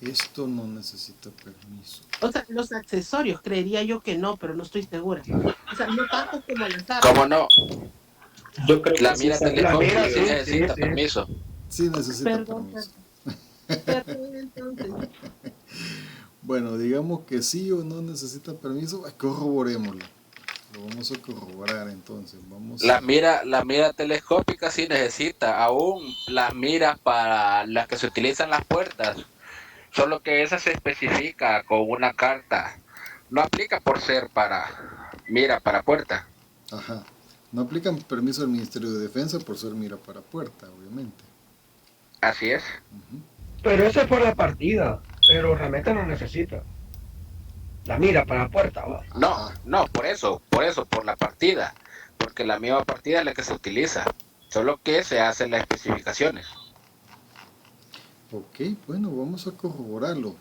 Esto no necesita permiso. O sea, los accesorios, creería yo que no, pero no estoy segura. O sea, no tanto como las armas. ¿Cómo no? Yo creo La que sí mira está La telescópica mira, sí, necesita sí. permiso. Sí necesita Perdón, permiso. perdón, entonces. Bueno, digamos que sí o no necesita permiso, corroborémoslo. Lo vamos a corroborar entonces. La mira telescópica sí necesita, aún las miras para las que se utilizan las puertas, solo que esa se especifica con una carta. No aplica por ser para mira para puerta. Ajá. No aplican permiso del Ministerio de Defensa por ser mira para puerta, obviamente. Así es. Ujú. Pero eso es por la partida, pero realmente no necesita. La mira para la puerta, va. No, por eso, por la partida. Porque la misma partida es la que se utiliza. Solo que se hacen las especificaciones. Ok, bueno, vamos a corroborarlo.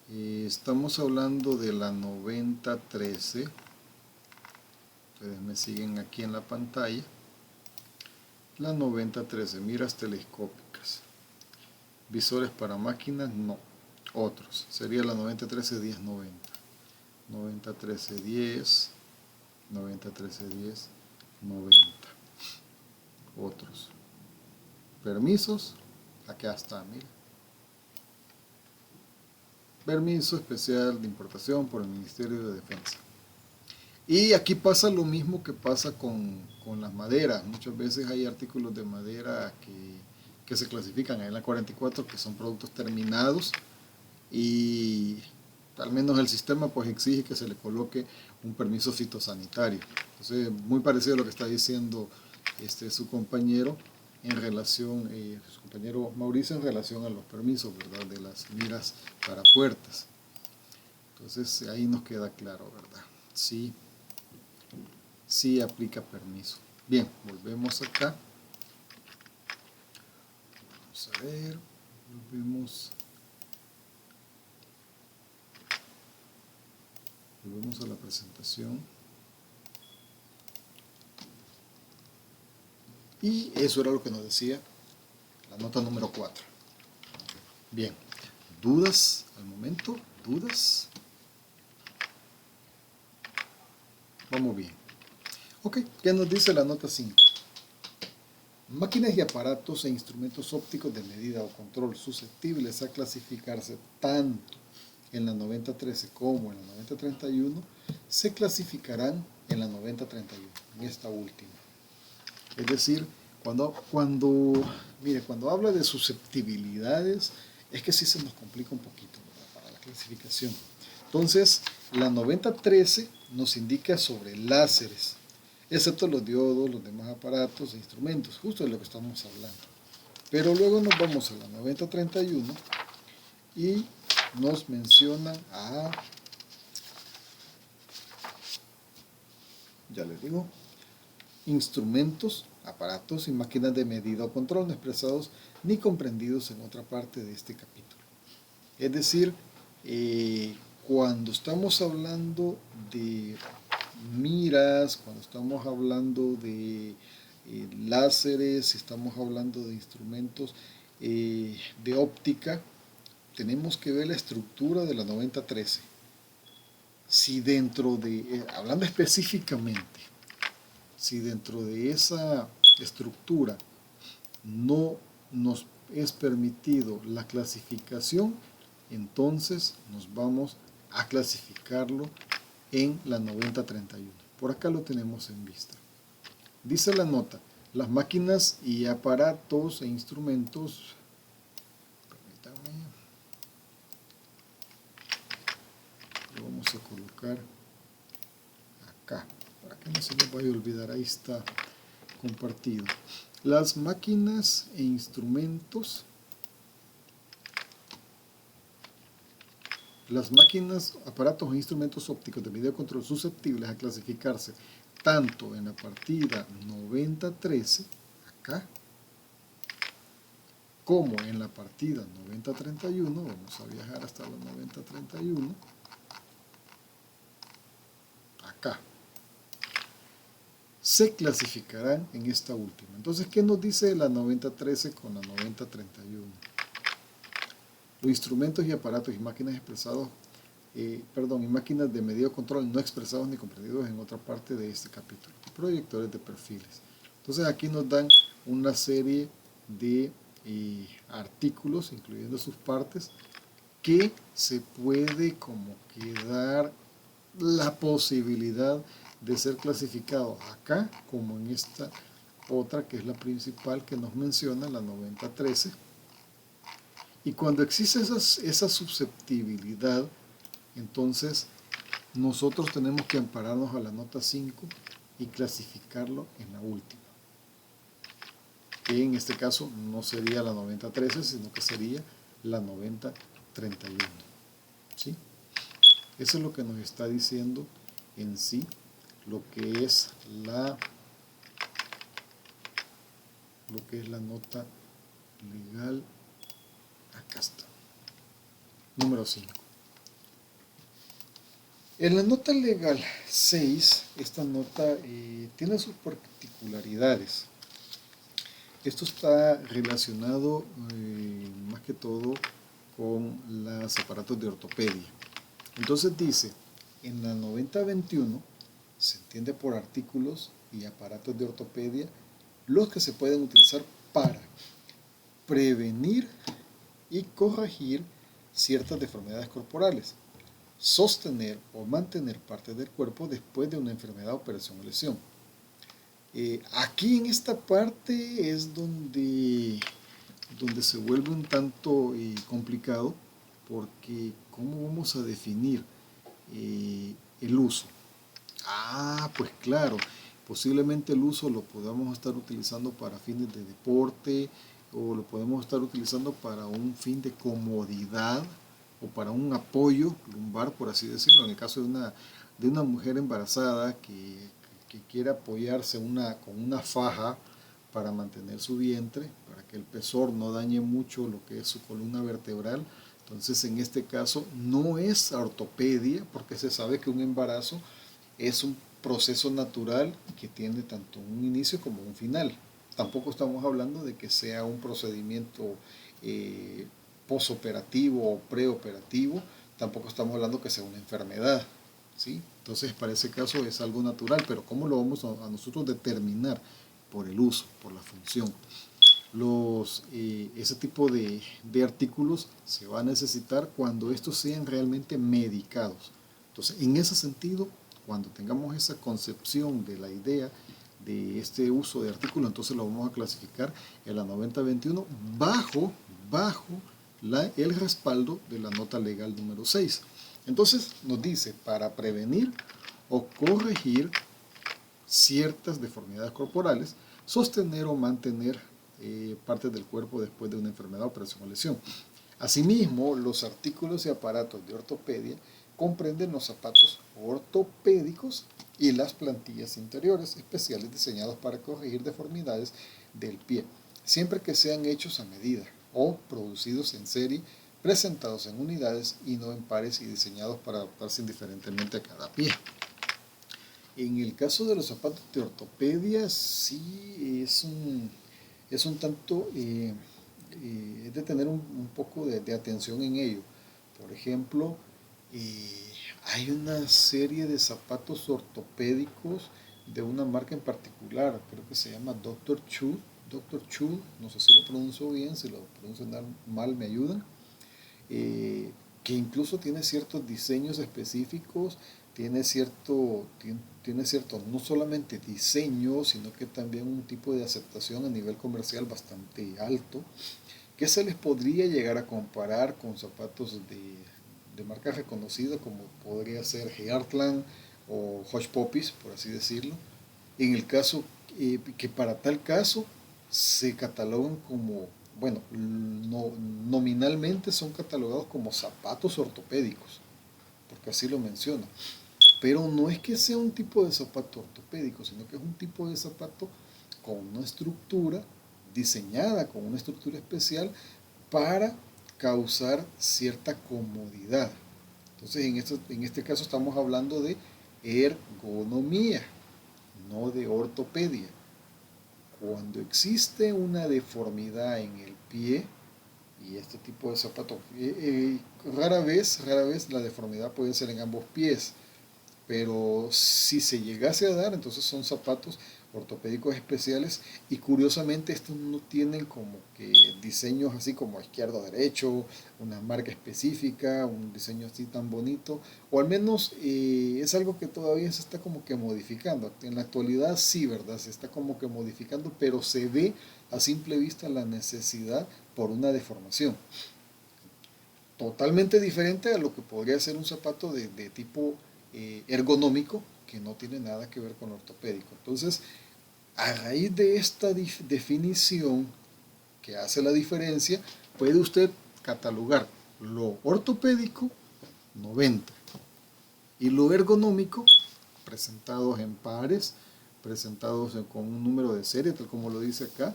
Estamos hablando de la 9013. Ustedes me siguen aquí en la pantalla. La 9013, miras telescópicas. Visores para máquinas, no. Otros. Sería la 9013-1090. 9013-10. 9013-10. 90. Otros. Permisos. Acá está, mira. Permiso especial de importación por el Ministerio de Defensa. Y aquí pasa lo mismo que pasa con las maderas. Muchas veces hay artículos de madera que se clasifican en la 44, que son productos terminados, y al menos el sistema pues exige que se le coloque un permiso fitosanitario. Entonces, muy parecido a lo que está diciendo su compañero en relación, su compañero Mauricio, en relación a los permisos, ¿verdad?, de las miras para puertas. Entonces ahí nos queda claro, ¿verdad? Sí aplica permiso. Bien, volvemos acá. Vamos a ver, volvemos a la presentación. Y eso era lo que nos decía la nota número 4. Bien, ¿dudas al momento? ¿Dudas? Vamos bien. Ok, ¿qué nos dice la nota 5? Máquinas y aparatos e instrumentos ópticos de medida o control susceptibles a clasificarse tanto en la 9013 como en la 9031 se clasificarán en la 9031, en esta última. Es decir, cuando habla de susceptibilidades, es que sí se nos complica un poquito, ¿verdad?, para la clasificación. Entonces, la 9013 nos indica sobre láseres, excepto los diodos, los demás aparatos e instrumentos, justo de lo que estamos hablando. Pero luego nos vamos a la 9031 y nos mencionan ya les digo, instrumentos, aparatos y máquinas de medida o control no expresados ni comprendidos en otra parte de este capítulo. Es decir, cuando estamos hablando de miras, cuando estamos hablando de láseres, estamos hablando de instrumentos de óptica, tenemos que ver la estructura de la 9013. Si dentro de, hablando específicamente, si dentro de esa estructura no nos es permitido la clasificación, entonces nos vamos a clasificarlo en la 9031. Por acá lo tenemos en vista. Dice la nota, las máquinas y aparatos e instrumentos, permítanme, lo vamos a colocar acá, para que no se nos vaya a olvidar, ahí está compartido. Las máquinas e instrumentos, las máquinas, aparatos e instrumentos ópticos de video control susceptibles a clasificarse tanto en la partida 9013, acá, como en la partida 9031, vamos a viajar hasta la 9031, acá, se clasificarán en esta última. Entonces, ¿qué nos dice la 9013 con la 9031? Los instrumentos y aparatos y máquinas expresados, y máquinas de medida control no expresados ni comprendidos en otra parte de este capítulo. Proyectores de perfiles. Entonces, aquí nos dan una serie de artículos, incluyendo sus partes, que se puede como que dar la posibilidad de ser clasificados acá como en esta otra que es la principal que nos menciona, la 9013. Y cuando existe esa susceptibilidad, entonces nosotros tenemos que ampararnos a la nota 5 y clasificarlo en la última, que en este caso no sería la 9013, sino que sería la 9031. ¿Sí? Eso es lo que nos está diciendo en sí lo que es la nota legal. Acá está. Número 5. En la nota legal 6, esta nota tiene sus particularidades. Esto está relacionado más que todo con los aparatos de ortopedia. Entonces dice, en la 9021 se entiende por artículos y aparatos de ortopedia los que se pueden utilizar para prevenir y corregir ciertas deformidades corporales, sostener o mantener partes del cuerpo después de una enfermedad, operación o lesión. Aquí en esta parte es donde se vuelve un tanto complicado, porque ¿cómo vamos a definir el uso? Pues claro, posiblemente el uso lo podamos estar utilizando para fines de deporte, o lo podemos estar utilizando para un fin de comodidad o para un apoyo lumbar, por así decirlo, en el caso de una mujer embarazada que quiere apoyarse con una faja para mantener su vientre, para que el pesor no dañe mucho lo que es su columna vertebral. Entonces en este caso no es ortopedia, porque se sabe que un embarazo es un proceso natural que tiene tanto un inicio como un final. Tampoco estamos hablando de que sea un procedimiento posoperativo o preoperativo, tampoco estamos hablando que sea una enfermedad, ¿sí? Entonces para ese caso es algo natural, pero ¿cómo lo vamos a nosotros determinar? Por el uso, por la función. Ese tipo de artículos se va a necesitar cuando estos sean realmente medicados. Entonces en ese sentido, cuando tengamos esa concepción de la idea de este uso de artículo, entonces lo vamos a clasificar en la 9021 bajo el respaldo de la nota legal número 6. Entonces nos dice, para prevenir o corregir ciertas deformidades corporales, sostener o mantener partes del cuerpo después de una enfermedad, operación o lesión. Asimismo, los artículos y aparatos de ortopedia comprenden los zapatos ortopédicos y las plantillas interiores especiales diseñados para corregir deformidades del pie, siempre que sean hechos a medida o producidos en serie, presentados en unidades y no en pares y diseñados para adaptarse indiferentemente a cada pie. En el caso de los zapatos de ortopedia, sí es un tanto, es de tener un poco de atención en ello. Por ejemplo, hay una serie de zapatos ortopédicos de una marca en particular, creo que se llama Dr. Chu, no sé si lo pronuncio bien, si lo pronuncio mal me ayudan, que incluso tiene ciertos diseños específicos, tiene cierto no solamente diseño, sino que también un tipo de aceptación a nivel comercial bastante alto, que se les podría llegar a comparar con zapatos de marca reconocida como podría ser Heartland o Hush Puppies, por así decirlo. En el caso que para tal caso se catalogan como, bueno, nominalmente son catalogados como zapatos ortopédicos, porque así lo menciona. Pero no es que sea un tipo de zapato ortopédico, sino que es un tipo de zapato con una estructura diseñada, con una estructura especial para causar cierta comodidad. Entonces en este caso estamos hablando de ergonomía, no de ortopedia. Cuando existe una deformidad en el pie y este tipo de zapatos, rara vez la deformidad puede ser en ambos pies, pero si se llegase a dar, entonces son zapatos ortopédicos especiales, y curiosamente estos no tienen como que diseños así como izquierdo-derecho, una marca específica, un diseño así tan bonito, o al menos es algo que todavía se está como que modificando. En la actualidad sí, ¿verdad? Se está como que modificando, pero se ve a simple vista la necesidad por una deformación. Totalmente diferente a lo que podría ser un zapato de tipo ergonómico, que no tiene nada que ver con lo ortopédico. Entonces, a raíz de esta definición que hace la diferencia, puede usted catalogar lo ortopédico 90 y lo ergonómico presentados en pares, presentados con un número de serie, tal como lo dice acá,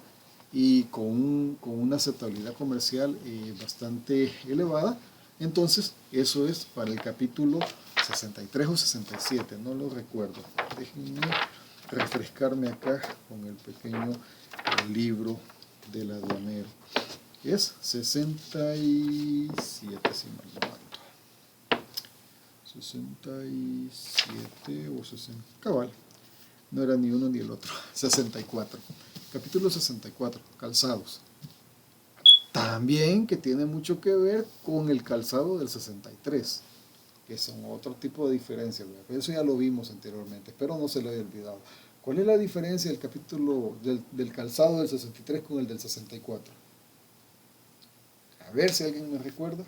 y con una aceptabilidad comercial bastante elevada. Entonces, eso es para el capítulo 63 o 67, no lo recuerdo. Déjenme refrescarme acá con el pequeño libro de la Duanero. Es 67, si mal no ando. 67 o 60, cabal, no era ni uno ni el otro. 64, capítulo 64, calzados. También que tiene mucho que ver con el calzado del 63, que son otro tipo de diferencia. Eso ya lo vimos anteriormente, pero no se lo haya olvidado. ¿Cuál es la diferencia del capítulo del calzado del 63 con el del 64? A ver si alguien me recuerda.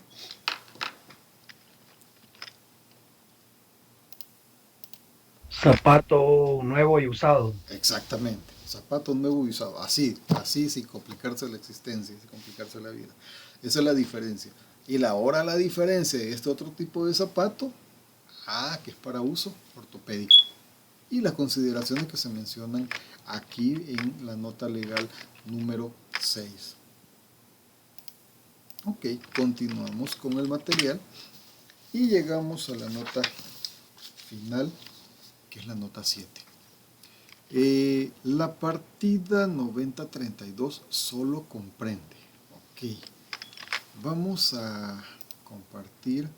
Zapato nuevo y usado. Exactamente, zapato nuevo y usado, así sin complicarse la existencia, sin complicarse la vida. Esa es la diferencia. Y ahora la diferencia de este otro tipo de zapato, que es para uso ortopédico. Y las consideraciones que se mencionan aquí en la nota legal número 6. Ok, continuamos con el material y llegamos a la nota final, que es la nota 7. La partida 9032 solo comprende. Ok, vamos a compartir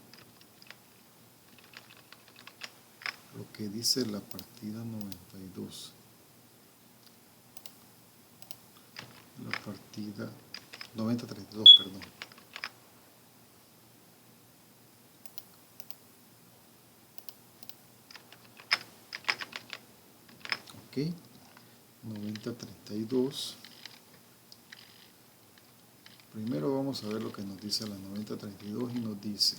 lo que dice la partida 92. La partida 9032, perdón. Ok, 9032. Primero vamos a ver lo que nos dice la 9032 y nos dice: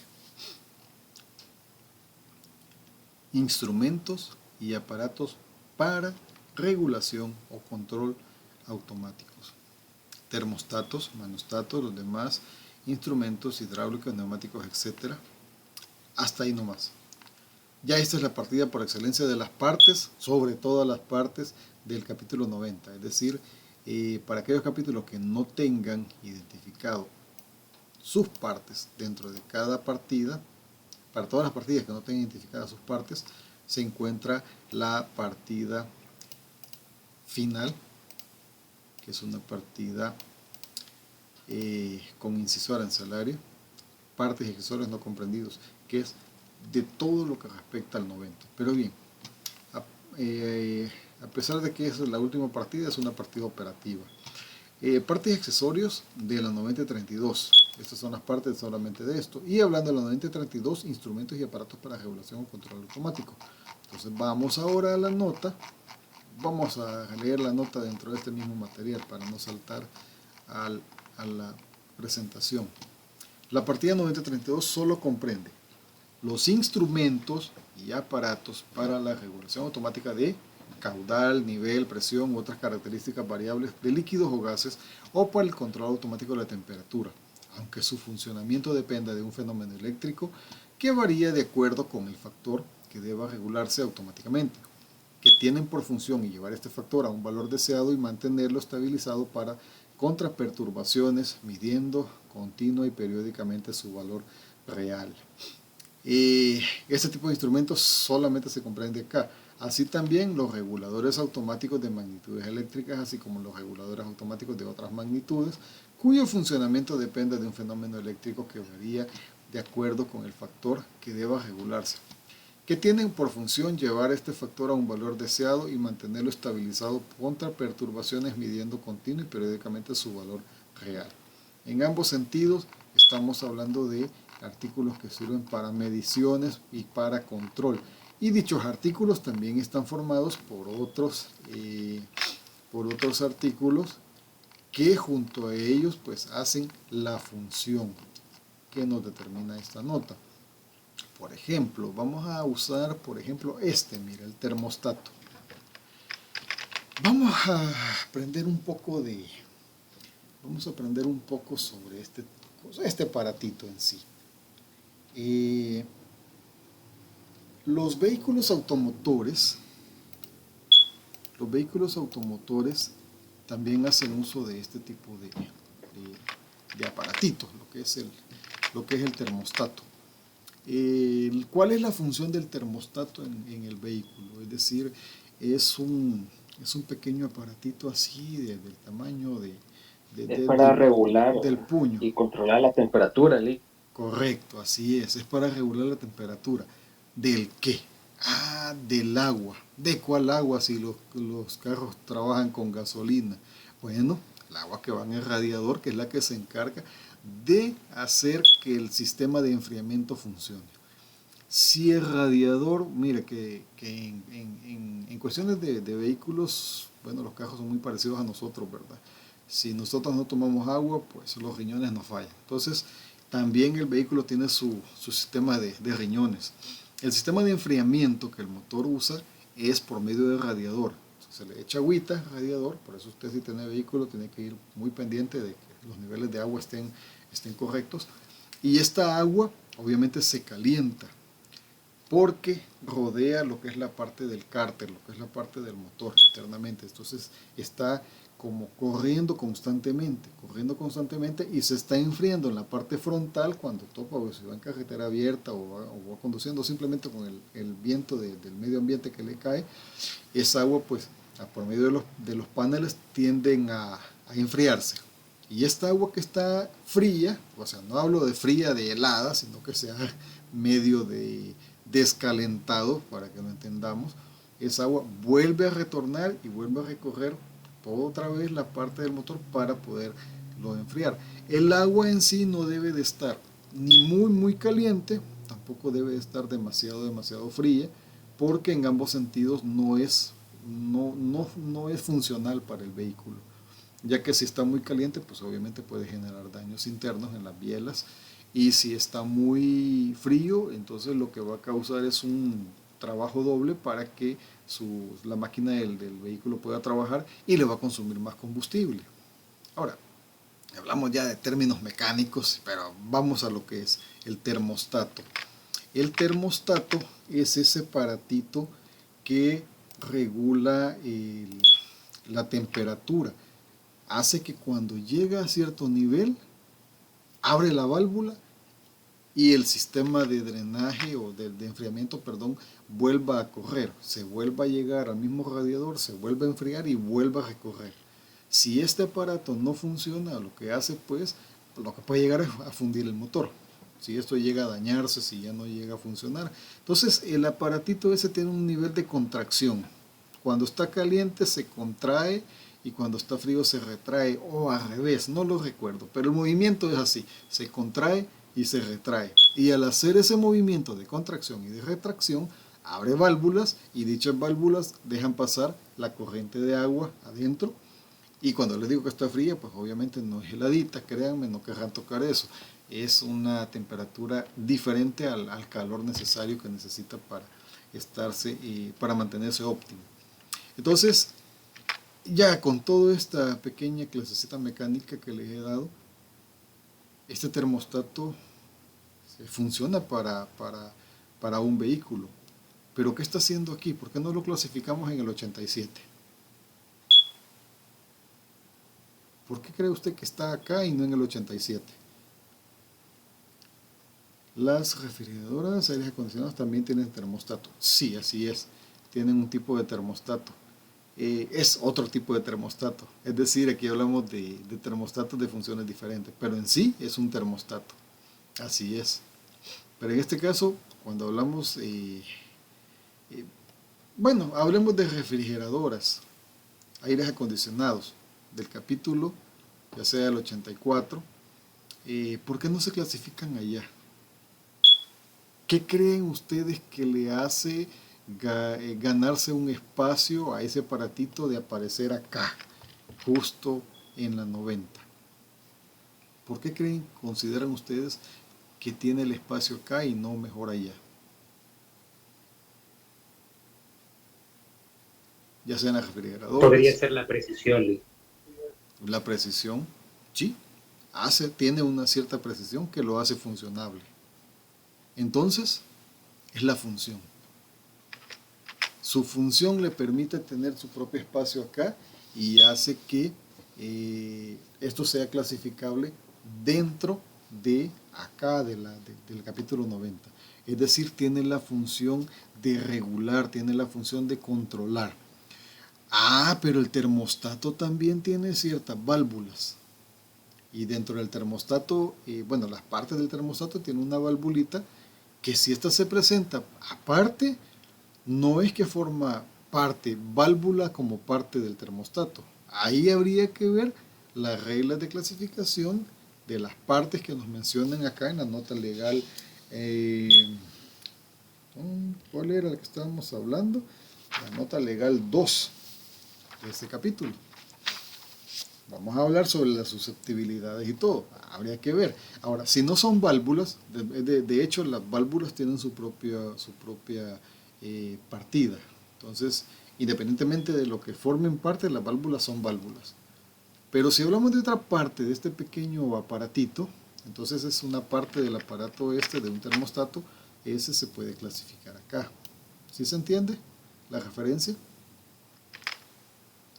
instrumentos y aparatos para regulación o control automáticos, termostatos, manostatos, los demás instrumentos hidráulicos, neumáticos, etc. Hasta ahí nomás. Ya esta es la partida por excelencia de las partes, sobre todas las partes del capítulo 90, es decir, para aquellos capítulos que no tengan identificado sus partes dentro de cada partida, para todas las partidas que no tengan identificadas sus partes, se encuentra la partida final, que es una partida con inciso arancelario, partes y accesorios no comprendidos, que es de todo lo que respecta al 90. Pero bien, a pesar de que es la última partida, es una partida operativa. Partes y accesorios de la 9032. Estas son las partes solamente de esto. Y hablando de la 9032, instrumentos y aparatos para regulación o control automático. Entonces vamos ahora a la nota. Vamos a leer la nota dentro de este mismo material para no saltar a la presentación. La partida 9032 solo comprende los instrumentos y aparatos para la regulación automática de caudal, nivel, presión u otras características variables de líquidos o gases, o para el control automático de la temperatura, aunque su funcionamiento dependa de un fenómeno eléctrico que varía de acuerdo con el factor que deba regularse automáticamente, que tienen por función llevar este factor a un valor deseado y mantenerlo estabilizado para contraperturbaciones, midiendo continua y periódicamente su valor real. Este tipo de instrumentos solamente se comprende acá. Así también los reguladores automáticos de magnitudes eléctricas, así como los reguladores automáticos de otras magnitudes, cuyo funcionamiento depende de un fenómeno eléctrico que varía de acuerdo con el factor que deba regularse, que tienen por función llevar este factor a un valor deseado y mantenerlo estabilizado contra perturbaciones, midiendo continuo y periódicamente su valor real. En ambos sentidos estamos hablando de artículos que sirven para mediciones y para control, y dichos artículos también están formados por otros artículos que junto a ellos pues hacen la función que nos determina esta nota. Por ejemplo, vamos a usar mira, el termostato. Vamos a aprender un poco sobre este aparatito en sí. Los vehículos automotores también hacen uso de este tipo de aparatitos, lo que es el termostato. ¿Cuál es la función del termostato en el vehículo? Es decir, es un pequeño aparatito así del tamaño Es para regular del puño. y controlar la temperatura, Lee. Correcto, así es para regular la temperatura. ¿Del qué? Del agua. ¿De cuál agua si los carros trabajan con gasolina? Bueno, el agua que va en el radiador, que es la que se encarga de hacer que el sistema de enfriamiento funcione. Si el radiador, mire que en cuestiones de vehículos, bueno, los carros son muy parecidos a nosotros, ¿verdad? Si nosotros no tomamos agua, pues los riñones nos fallan. Entonces, también el vehículo tiene su sistema de riñones. El sistema de enfriamiento que el motor usa es por medio del radiador. Se le echa agüita al radiador, por eso usted si tiene vehículo tiene que ir muy pendiente de que los niveles de agua estén correctos. Y esta agua obviamente se calienta porque rodea lo que es la parte del cárter, lo que es la parte del motor internamente. Entonces está como corriendo constantemente y se está enfriando en la parte frontal cuando topa, o si va en carretera abierta o va conduciendo simplemente con el viento del medio ambiente que le cae. Esa agua pues por medio de los paneles tienden a enfriarse. Y esta agua que está fría, o sea, no hablo de fría, de helada, sino que sea medio de descalentado, para que lo entendamos, esa agua vuelve a retornar y vuelve a recorrer otra vez la parte del motor para poderlo enfriar. El agua en sí no debe de estar ni muy caliente, tampoco debe de estar demasiado fría, porque en ambos sentidos no es funcional para el vehículo, ya que si está muy caliente pues obviamente puede generar daños internos en las bielas, y si está muy frío entonces lo que va a causar es un trabajo doble para que la máquina del vehículo pueda trabajar y le va a consumir más combustible. Ahora, hablamos ya de términos mecánicos, pero vamos a lo que es el termostato. El termostato es ese aparatito que regula la temperatura. Hace que cuando llega a cierto nivel, abre la válvula y el sistema de drenaje o de enfriamiento, vuelva a correr, se vuelva a llegar al mismo radiador, se vuelve a enfriar y vuelva a recorrer. Si este aparato no funciona, lo que hace pues, lo que puede llegar a fundir el motor. Si esto llega a dañarse, si ya no llega a funcionar. Entonces el aparatito ese tiene un nivel de contracción. Cuando está caliente se contrae y cuando está frío se retrae, o al revés, no lo recuerdo, pero el movimiento es así, se contrae y se retrae, y al hacer ese movimiento de contracción y de retracción abre válvulas, y dichas válvulas dejan pasar la corriente de agua adentro, y cuando les digo que está fría, pues obviamente no es heladita, créanme, no querrán tocar eso, es una temperatura diferente al calor necesario que necesita para mantenerse óptimo. Entonces, ya con toda esta pequeña clasecita mecánica que les he dado, este termostato funciona para un vehículo. Pero ¿qué está haciendo aquí? ¿Por qué no lo clasificamos en el 87? ¿Por qué cree usted que está acá y no en el 87? Las refrigeradoras, aires acondicionados también tienen termostato. Sí, así es. Tienen un tipo de termostato. Es otro tipo de termostato. Es decir, aquí hablamos de termostatos de funciones diferentes, pero en sí es un termostato. Así es. Pero en este caso, cuando hablamos Bueno, hablemos de refrigeradoras, aires acondicionados, del capítulo, ya sea el 84. ¿Por qué no se clasifican allá? ¿Qué creen ustedes que le hace ganarse un espacio a ese aparatito de aparecer acá, justo en la 90? ¿Por qué consideran ustedes que tiene el espacio acá y no mejor allá? Ya sea en la refrigeradora. Podría ser la precisión, Lee. La precisión, sí, tiene una cierta precisión que lo hace funcionable. Entonces, es la función. Su función le permite tener su propio espacio acá y hace que esto sea clasificable dentro de acá, del capítulo 90. Es decir, tiene la función de regular, tiene la función de controlar. Pero el termostato también tiene ciertas válvulas. Y dentro del termostato, bueno, las partes del termostato tienen una valvulita que si esta se presenta aparte, no es que forma parte, válvula como parte del termostato. Ahí habría que ver las reglas de clasificación de las partes que nos mencionan acá en la nota legal. ¿Cuál era la que estábamos hablando? La nota legal 2 de este capítulo. Vamos a hablar sobre las susceptibilidades y todo. Habría que ver. Ahora, si no son válvulas, de hecho las válvulas tienen su propia partida. Entonces, independientemente de lo que formen parte, las válvulas son válvulas. Pero si hablamos de otra parte de este pequeño aparatito, entonces es una parte del aparato de un termostato, ese se puede clasificar acá. ¿Sí se entiende la referencia?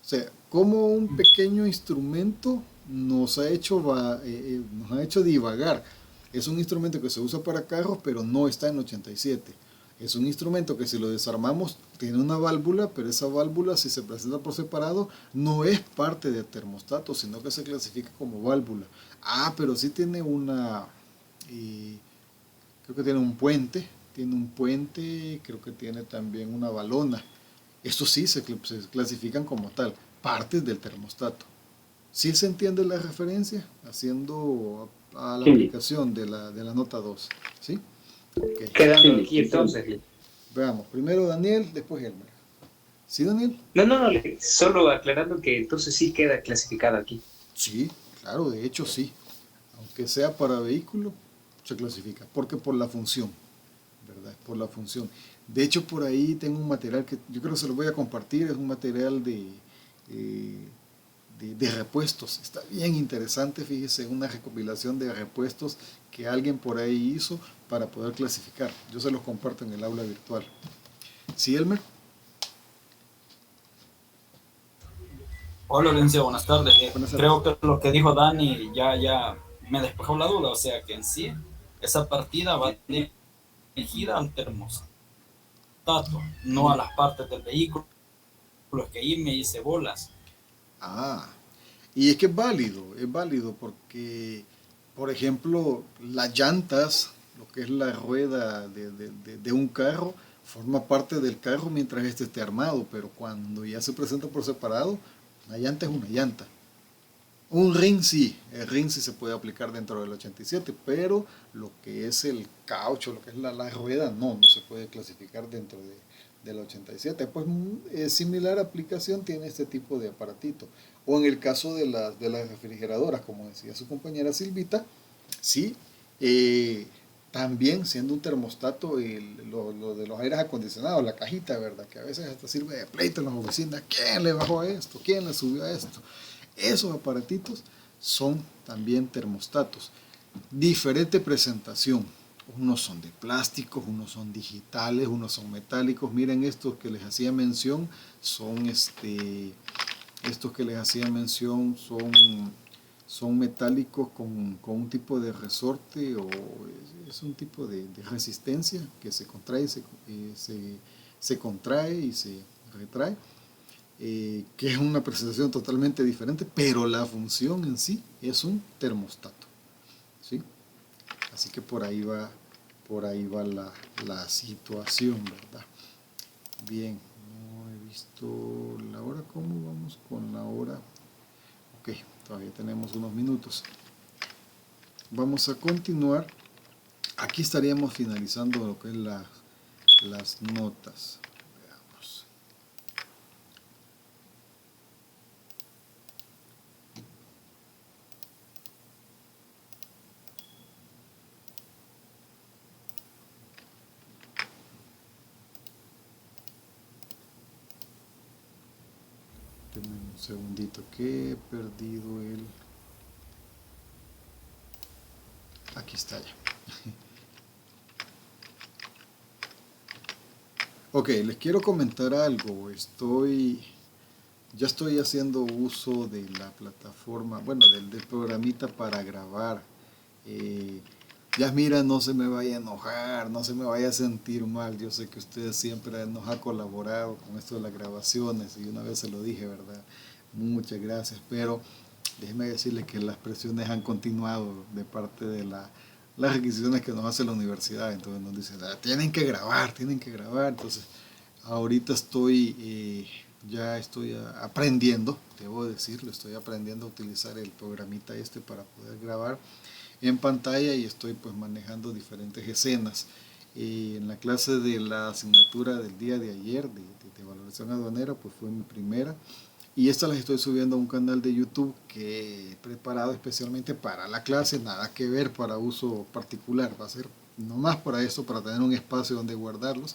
O sea, como un pequeño instrumento nos ha hecho divagar. Es un instrumento que se usa para carros, pero no está en 87. Es un instrumento que si lo desarmamos tiene una válvula, pero esa válvula, si se presenta por separado, no es parte del termostato, sino que se clasifica como válvula. Pero sí tiene creo que tiene un puente, creo que tiene también una balona. Estos sí se clasifican como tal, partes del termostato. ¿Sí se entiende la referencia? Haciendo a la aplicación de la nota 2. ¿Sí? Okay. Quedando aquí entonces. Veamos, primero Daniel, después Elmer. ¿Sí, Daniel? No, solo aclarando que entonces sí queda clasificado aquí. Sí, claro, de hecho sí. Aunque sea para vehículo, se clasifica. Porque por la función, ¿verdad? Por la función. De hecho, por ahí tengo un material que yo creo que se lo voy a compartir. Es un material de repuestos. Está bien interesante, fíjese, una recopilación de repuestos que alguien por ahí hizo para poder clasificar. Yo se los comparto en el aula virtual. ¿Sí, Elmer? Hola, Lorenzo, buenas tardes. Buenas tardes. Creo que lo que dijo Dani ya me despejó la duda, o sea que en sí esa partida va dirigida al termostato, no a las partes del vehículo, que ahí me hice bolas. Y es que es válido porque, por ejemplo, las llantas, lo que es la rueda de un carro, forma parte del carro mientras este esté armado, pero cuando ya se presenta por separado, una llanta es una llanta. Un ring sí, el ring sí se puede aplicar dentro del 87, pero lo que es el caucho, lo que es la rueda, no se puede clasificar dentro del 87. Pues similar aplicación tiene este tipo de aparatito. O en el caso de las refrigeradoras, como decía su compañera Silvita, sí, también siendo un termostato, lo de los aires acondicionados, la cajita, ¿verdad? Que a veces hasta sirve de pleito en las oficinas. ¿Quién le bajó a esto? ¿Quién le subió a esto? Esos aparatitos son también termostatos. Diferente presentación. Unos son de plásticos, unos son digitales, unos son metálicos. Miren estos que les hacía mención, son son metálicos con un tipo de resorte, o es un tipo de resistencia que se contrae, se contrae y se retrae. Que es una presentación totalmente diferente, pero la función en sí es un termostato, ¿sí? Así que por ahí va la situación, ¿verdad? Bien, no he visto la hora. ¿Cómo vamos con la hora? Ok, todavía tenemos unos minutos. Vamos a continuar. Aquí estaríamos finalizando lo que es las notas. Veamos. Denme un segundito que he perdido el... Aquí está ya. Ok, les quiero comentar algo. Ya estoy haciendo uso de la plataforma, bueno, del programita para grabar. Yasmira, no se me vaya a enojar, no se me vaya a sentir mal. Yo sé que usted siempre nos ha colaborado con esto de las grabaciones y una vez se lo dije, ¿verdad? Muchas gracias, pero déjeme decirle que las presiones han continuado de parte de las requisiciones que nos hace la universidad. Entonces nos dicen, tienen que grabar. Entonces ahorita ya estoy aprendiendo, debo decirlo, estoy aprendiendo a utilizar el programita para poder grabar en pantalla y estoy pues manejando diferentes escenas. En la clase de la asignatura del día de ayer de valoración aduanera pues fue mi primera. Y estas las estoy subiendo a un canal de YouTube que he preparado especialmente para la clase, nada que ver para uso particular, va a ser nomás para eso, para tener un espacio donde guardarlos.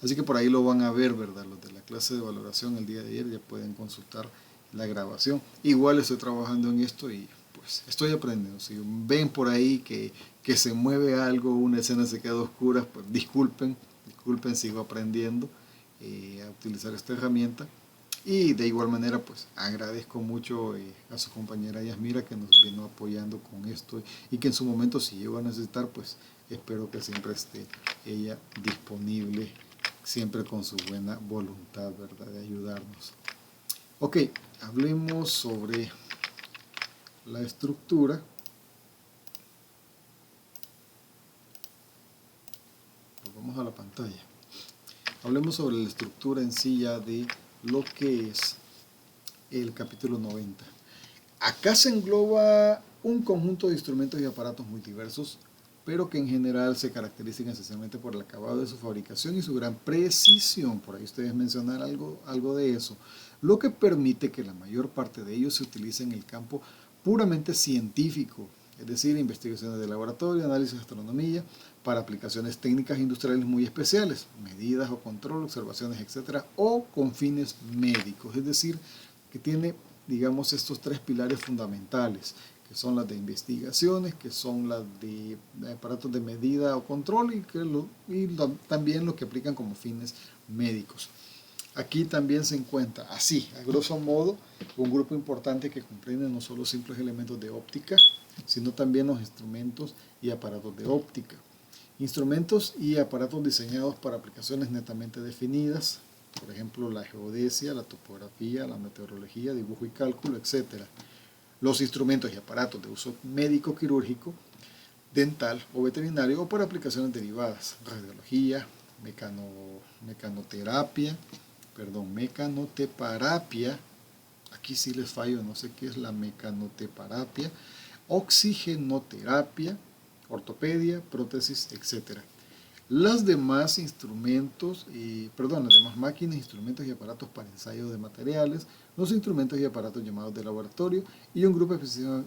Así que por ahí lo van a ver, ¿verdad? Los de la clase de valoración el día de ayer ya pueden consultar la grabación. Igual estoy trabajando en esto y pues estoy aprendiendo. Si ven por ahí que se mueve algo, una escena se queda oscura, pues disculpen, sigo aprendiendo a utilizar esta herramienta. Y de igual manera pues agradezco mucho a su compañera Yasmira que nos vino apoyando con esto y que en su momento si llego a necesitar pues espero que siempre esté ella disponible, siempre con su buena voluntad, ¿verdad?, de ayudarnos. Ok, hablemos sobre la estructura. Pues vamos a la pantalla. Hablemos sobre la estructura en sí ya de lo que es el capítulo 90. Acá se engloba un conjunto de instrumentos y aparatos muy diversos, pero que en general se caracterizan esencialmente por el acabado de su fabricación y su gran precisión. Por ahí ustedes mencionan algo de eso, lo que permite que la mayor parte de ellos se utilice en el campo puramente científico, es decir, investigaciones de laboratorio, análisis de astronomía, para aplicaciones técnicas industriales muy especiales, medidas o control, observaciones, etcétera, o con fines médicos, es decir, que tiene, digamos, estos tres pilares fundamentales, que son las de investigaciones, que son las de aparatos de medida o control y también lo que aplican como fines médicos. Aquí también se encuentra, así, a grosso modo, un grupo importante que comprende no solo simples elementos de óptica, sino también los instrumentos y aparatos de óptica. Instrumentos y aparatos diseñados para aplicaciones netamente definidas, por ejemplo la geodesia, la topografía, la meteorología, dibujo y cálculo, etc. Los instrumentos y aparatos de uso médico, quirúrgico, dental o veterinario o para aplicaciones derivadas, radiología, mecanoterapia, aquí sí les fallo, no sé qué es la mecanoterapia, oxigenoterapia, ortopedia, prótesis, etc. Las demás máquinas, instrumentos y aparatos para ensayo de materiales, los instrumentos y aparatos llamados de laboratorio y un grupo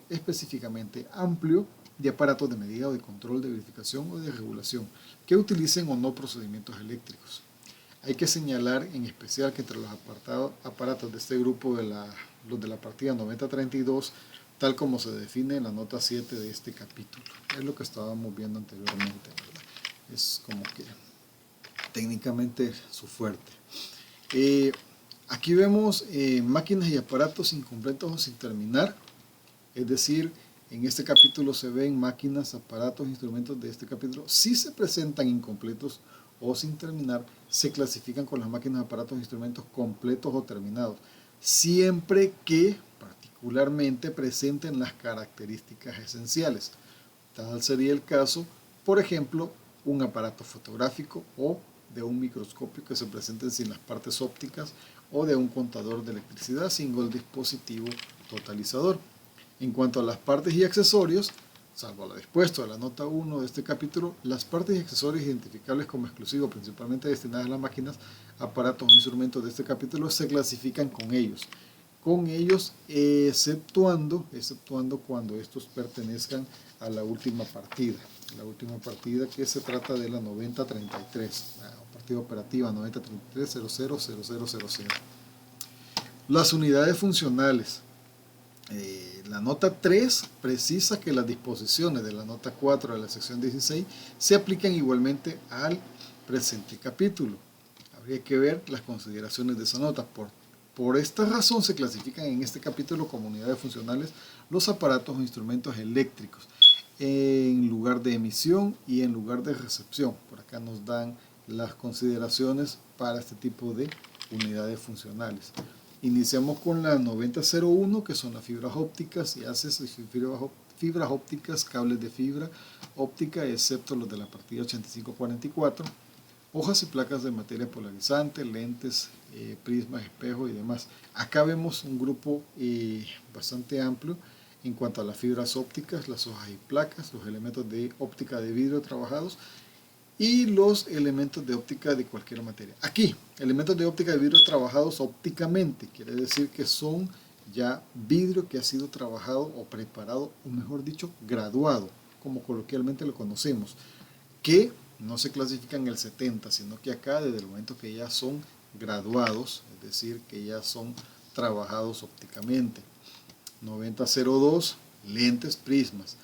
específicamente amplio de aparatos de medida o de control, de verificación o de regulación que utilicen o no procedimientos eléctricos. Hay que señalar en especial que entre los aparatos de este grupo, los de la partida 9032, tal como se define en la nota 7 de este capítulo. Es lo que estábamos viendo anteriormente, ¿verdad? Es como que técnicamente su fuerte. Aquí vemos máquinas y aparatos incompletos o sin terminar, es decir, en este capítulo se ven máquinas, aparatos, instrumentos de este capítulo. Si se presentan incompletos o sin terminar, se clasifican con las máquinas, aparatos, instrumentos completos o terminados, siempre que particularmente presenten las características esenciales. Tal sería el caso, por ejemplo, un aparato fotográfico o de un microscopio que se presenten sin las partes ópticas o de un contador de electricidad sin el dispositivo totalizador. En cuanto a las partes y accesorios, salvo lo dispuesto de la nota 1 de este capítulo, las partes y accesorios identificables como exclusivos, principalmente destinadas a las máquinas, aparatos o instrumentos de este capítulo, se clasifican con ellos, exceptuando cuando estos pertenezcan a la última partida. La última partida que se trata de la 9033, la partida operativa 9033-000000. Las unidades funcionales. La nota 3 precisa que las disposiciones de la nota 4 de la sección 16 se aplican igualmente al presente capítulo. Habría que ver las consideraciones de esa nota. Por esta razón se clasifican en este capítulo como unidades funcionales los aparatos o instrumentos eléctricos en lugar de emisión y en lugar de recepción. Por acá nos dan las consideraciones para este tipo de unidades funcionales. Iniciamos con la 9001, que son las fibras ópticas y haces fibras ópticas, cables de fibra óptica, excepto los de la partida 8544, hojas y placas de materia polarizante, lentes, prismas, espejos y demás. Acá vemos un grupo bastante amplio en cuanto a las fibras ópticas, las hojas y placas, los elementos de óptica de vidrio trabajados y los elementos de óptica de cualquier materia. Aquí, elementos de óptica de vidrio trabajados ópticamente, quiere decir que son ya vidrio que ha sido trabajado o preparado, o mejor dicho, graduado, como coloquialmente lo conocemos, que no se clasifican en el 70, sino que acá desde el momento que ya son graduados, es decir, que ya son trabajados ópticamente. 9002, lentes, prismas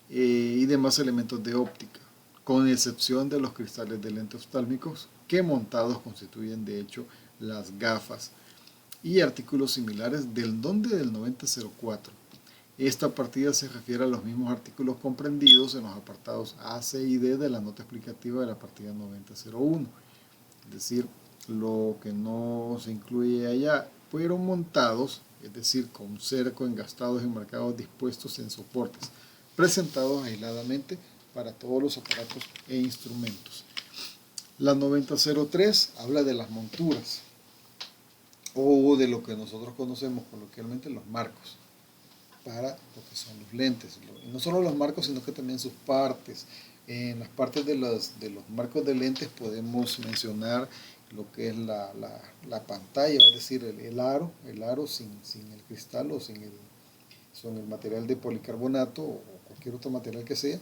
y demás elementos de óptica, con excepción de los cristales de lentes oftálmicos que montados constituyen de hecho las gafas y artículos similares del 9004. Esta partida se refiere a los mismos artículos comprendidos en los apartados A, C y D de la nota explicativa de la partida 9001, es decir, lo que no se incluye allá fueron montados, es decir, con cerco, engastados, enmarcados, dispuestos en soportes, presentados aisladamente para todos los aparatos e instrumentos. La 9003 habla de las monturas, o de lo que nosotros conocemos coloquialmente los marcos, para lo que son los lentes. Y no solo los marcos, sino que también sus partes. En las partes de los marcos de lentes podemos mencionar lo que es la pantalla, es decir, el aro sin el cristal o sin el material de policarbonato o cualquier otro material que sea,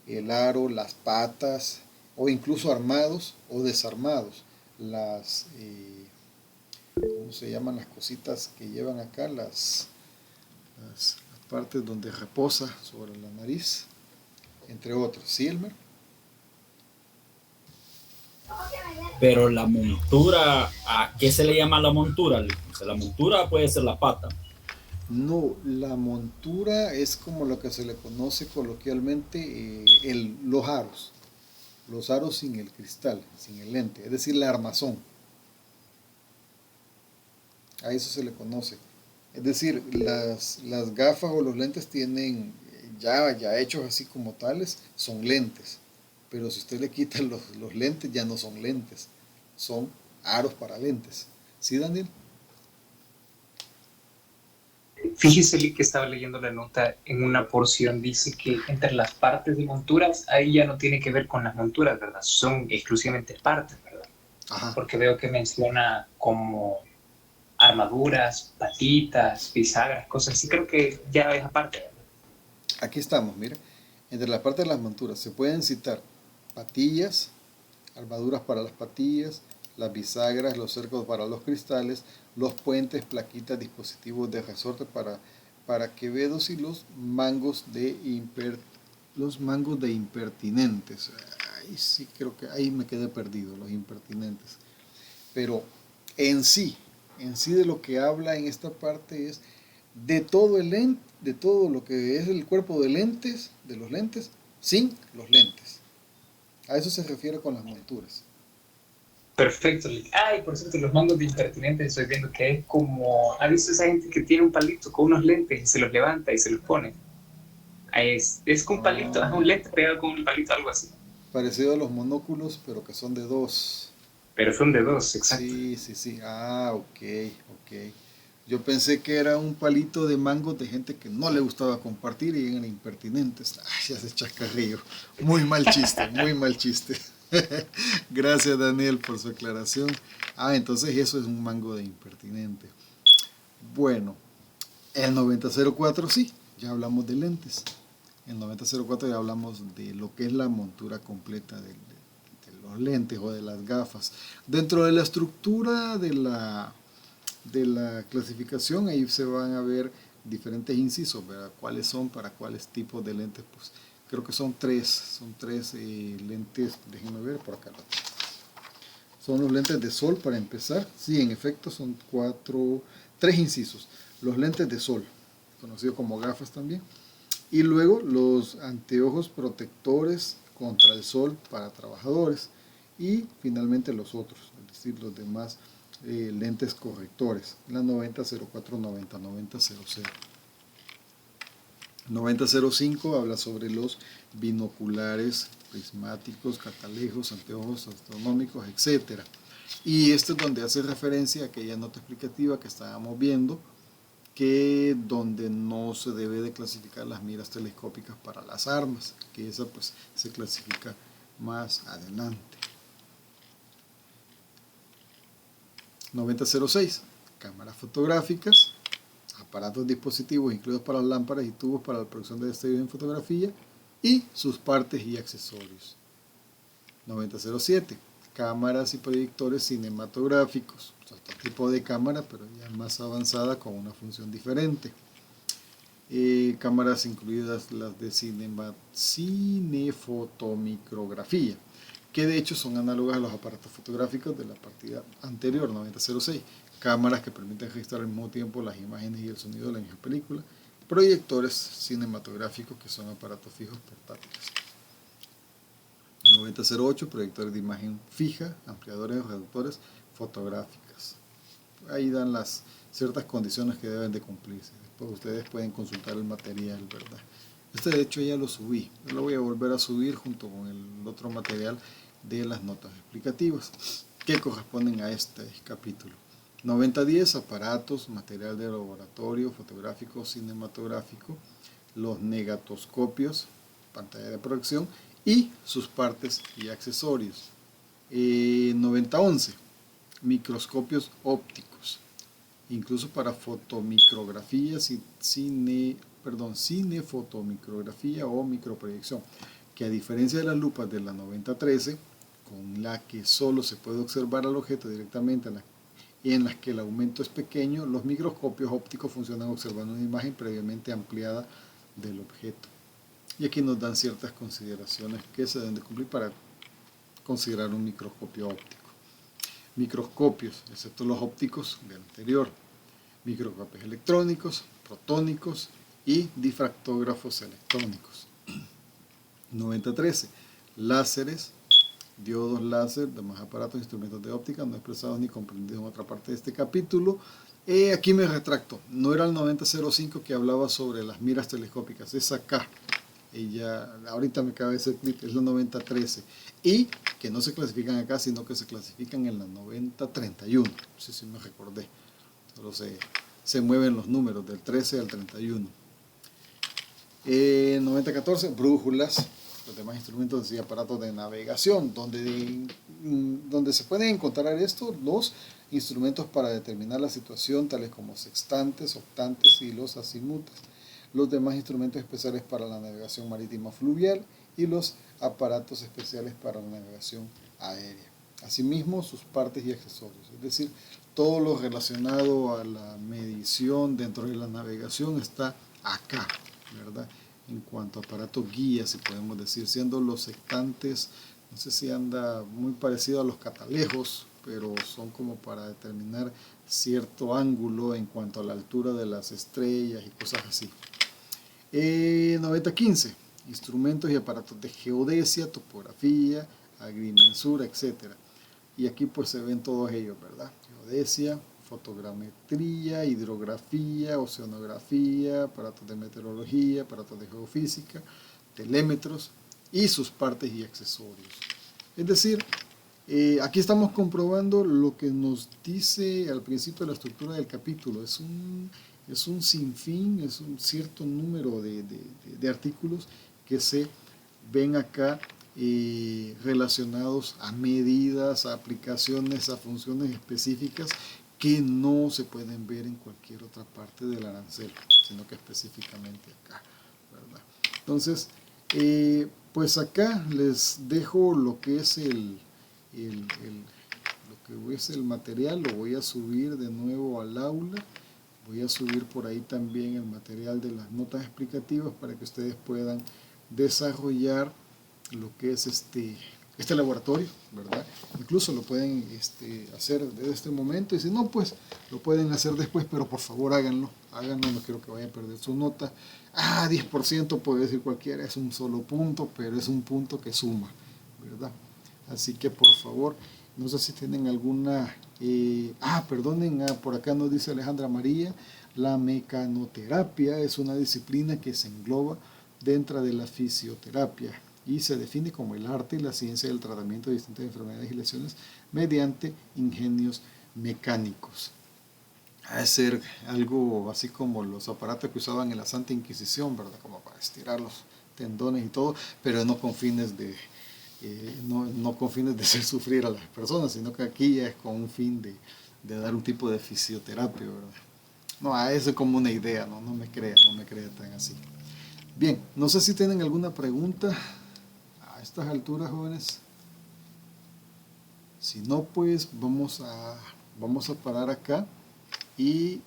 el aro, las patas, o incluso armados o desarmados, las ¿cómo se llaman las cositas que llevan acá? Las partes donde reposa sobre la nariz, entre otros. ¿Sí, Elmer? Pero la montura, ¿a qué se le llama la montura? O sea, la montura puede ser la pata. No, la montura es como lo que se le conoce coloquialmente los aros sin el cristal, sin el lente, es decir, la armazón. A eso se le conoce. Es decir, las gafas o los lentes tienen ya hechos así como tales, son lentes. Pero si usted le quita los lentes, ya no son lentes, son aros para lentes. ¿Sí, Daniel? Fíjese que estaba leyendo la nota, en una porción dice que entre las partes de monturas, ahí ya no tiene que ver con las monturas, ¿verdad? Son exclusivamente partes, ¿verdad? Ajá. Porque veo que menciona como armaduras, patitas, bisagras, cosas así. Creo que ya es aparte, ¿verdad? Aquí estamos, mira. Entre la parte de las monturas se pueden citar patillas, armaduras para las patillas, las bisagras, los cercos para los cristales, los puentes, plaquitas, dispositivos de resorte para quevedos y los mangos de impertinentes. Ahí sí creo que ahí me quedé perdido, los impertinentes. Pero en sí de lo que habla en esta parte es de todo lo que es el cuerpo de los lentes, sin los lentes. A eso se refiere con las monturas. Perfecto. Ay, por cierto, los mangos de impertinentes estoy viendo que es como... ¿Ha visto esa gente que tiene un palito con unos lentes y se los levanta y se los pone? Es con un palito, un lente pegado con un palito, algo así. Parecido a los monóculos, pero que son de dos Pero son de dos, exacto. Sí. Ah, ok. Yo pensé que era un palito de mango de gente que no le gustaba compartir y eran impertinentes. Ay, ya se chascarrillo. Muy mal chiste, muy mal chiste. Gracias, Daniel, por su aclaración. Ah, entonces eso es un mango de impertinente. Bueno, el 9004 sí, ya hablamos de lentes. En el 9004 ya hablamos de lo que es la montura completa de los lentes o de las gafas. Dentro de la estructura de la clasificación, ahí se van a ver diferentes incisos, ¿verdad? ¿Cuáles son para cuáles tipos de lentes? Pues creo que son tres lentes, déjenme ver por acá. Son los lentes de sol para empezar. Sí, en efecto son tres incisos. Los lentes de sol, conocidos como gafas también. Y luego los anteojos protectores contra el sol para trabajadores. Y finalmente los otros, es decir, los demás lentes correctores. La 9004, 9000. 9005 habla sobre los binoculares, prismáticos, catalejos, anteojos astronómicos, etc. Y esto es donde hace referencia a aquella nota explicativa que estábamos viendo, que donde no se debe de clasificar las miras telescópicas para las armas, que esa pues se clasifica más adelante. 9006, cámaras fotográficas, aparatos dispositivos incluidos para lámparas y tubos para la producción de destellos en fotografía y sus partes y accesorios. 9007, cámaras y proyectores cinematográficos, otro tipo de cámara pero ya más avanzada con una función diferente. Cámaras incluidas las de cinefotomicrografía, que de hecho son análogas a los aparatos fotográficos de la partida anterior, 9006. Cámaras que permiten registrar al mismo tiempo las imágenes y el sonido de la misma película. Proyectores cinematográficos, que son aparatos fijos portátiles. 9008, proyectores de imagen fija, ampliadores o reductores fotográficas. Ahí dan las ciertas condiciones que deben de cumplirse. Después ustedes pueden consultar el material, ¿verdad? Este de hecho ya lo subí. Yo lo voy a volver a subir junto con el otro material de las notas explicativas que corresponden a este capítulo. 9010, aparatos, material de laboratorio, fotográfico, cinematográfico, los negatoscopios, pantalla de proyección y sus partes y accesorios. 9011, microscopios ópticos, incluso para fotomicrografía, cinefotomicrografía o microproyección, que a diferencia de las lupas de la 9013, con la que solo se puede observar al objeto directamente y en las que el aumento es pequeño, los microscopios ópticos funcionan observando una imagen previamente ampliada del objeto. Y aquí nos dan ciertas consideraciones que se deben de cumplir para considerar un microscopio óptico. Microscopios, excepto los ópticos del anterior. Microscopios electrónicos, protónicos y difractógrafos electrónicos. 9013, láseres, diodos láser, demás aparatos, instrumentos de óptica no expresados ni comprendidos en otra parte de este capítulo. Aquí me retracto, no era el 9005 que hablaba sobre las miras telescópicas, es acá. Ahorita me acaba de hacer clic, es la 9013. Y que no se clasifican acá, sino que se clasifican en la 9031. No sé si me recordé. Solo se mueven los números del 13 al 31. 9014, brújulas, los demás instrumentos y aparatos de navegación, donde se pueden encontrar los instrumentos para determinar la situación, tales como sextantes, octantes y los azimutas, los demás instrumentos especiales para la navegación marítima fluvial y los aparatos especiales para la navegación aérea. Asimismo, sus partes y accesorios, es decir, todo lo relacionado a la medición dentro de la navegación está acá, ¿verdad? En cuanto a aparatos guías, si podemos decir, siendo los sextantes, no sé si anda muy parecido a los catalejos, pero son como para determinar cierto ángulo en cuanto a la altura de las estrellas y cosas así. 9015, instrumentos y aparatos de geodesia, topografía, agrimensura, etc. Y aquí pues se ven todos ellos, ¿verdad? Geodesia, fotogrametría, hidrografía, oceanografía, aparatos de meteorología, aparatos de geofísica, telémetros y sus partes y accesorios. Es decir, Aquí estamos comprobando lo que nos dice al principio de la estructura del capítulo. Es un sinfín, es un cierto número de artículos que se ven acá relacionados a medidas, a aplicaciones, a funciones específicas que no se pueden ver en cualquier otra parte del arancel, sino que específicamente acá, ¿verdad? Entonces, pues acá les dejo lo que es el material. Lo voy a subir de nuevo al aula. Voy a subir por ahí también el material de las notas explicativas para que ustedes puedan desarrollar lo que es este laboratorio, ¿verdad? Incluso lo pueden hacer desde este momento, y si no, pues lo pueden hacer después, pero por favor háganlo, no quiero que vayan a perder su nota. 10% puede decir cualquiera, es un solo punto, pero es un punto que suma, ¿verdad? Así que por favor, no sé si tienen alguna... perdonen, por acá nos dice Alejandra María, la mecanoterapia es una disciplina que se engloba dentro de la fisioterapia y se define como el arte y la ciencia del tratamiento de distintas enfermedades y lesiones mediante ingenios mecánicos. Ha de ser algo así como los aparatos que usaban en la Santa Inquisición, ¿verdad? Como para estirar los tendones y todo, pero no con fines de hacer sufrir a las personas, sino que aquí ya es con un fin de dar un tipo de fisioterapia, ¿verdad? No, eso es como una idea, no me crea tan así. Bien, no sé si tienen alguna pregunta a estas alturas, jóvenes. Si no, pues vamos a parar acá y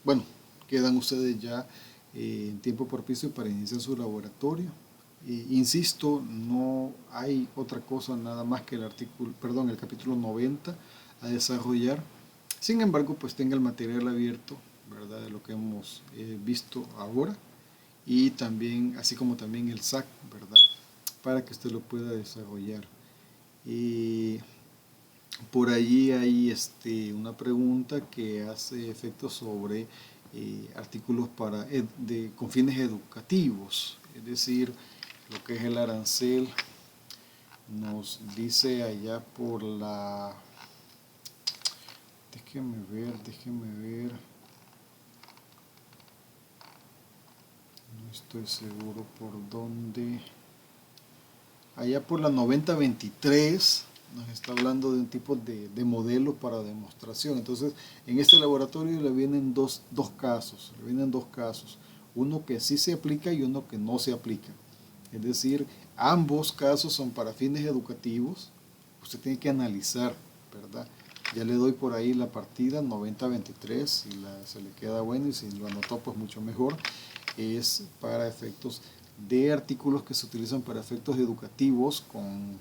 bueno, quedan ustedes ya en tiempo propicio para iniciar su laboratorio. Insisto, no hay otra cosa nada más que el capítulo 90 a desarrollar. Sin embargo, pues tenga el material abierto, ¿verdad? De lo que hemos visto ahora, y también, así como también el SAC, ¿verdad? Para que usted lo pueda desarrollar. Por allí hay una pregunta que hace efecto sobre artículos con fines educativos, es decir, lo que es el arancel. Nos dice allá por la... Déjeme ver. No estoy seguro por dónde. Allá por la 9023 nos está hablando de un tipo de modelo para demostración. Entonces, en este laboratorio le vienen dos casos. Uno que sí se aplica y uno que no se aplica. Es decir, ambos casos son para fines educativos. Usted tiene que analizar, ¿verdad? Ya le doy por ahí la partida 9023, si se le queda bueno, y si lo anotó, pues mucho mejor. Es para efectos de artículos que se utilizan para efectos educativos con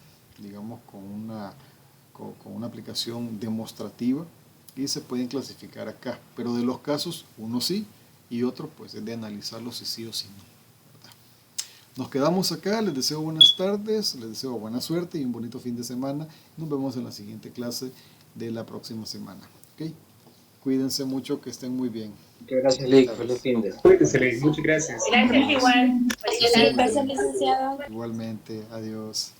una aplicación demostrativa, y se pueden clasificar acá. Pero de los casos, uno sí y otro pues es de analizarlo si sí o si no, ¿verdad? Nos quedamos acá. Les deseo buenas tardes, les deseo buena suerte y un bonito fin de semana. Nos vemos en la siguiente clase de la próxima semana. ¿Okay? Cuídense mucho, que estén muy bien. Muchas gracias, Lick. Feliz fin de. Cuídense, Lick. Muchas gracias. Gracias igual. Gracias, licenciado. Igualmente, adiós.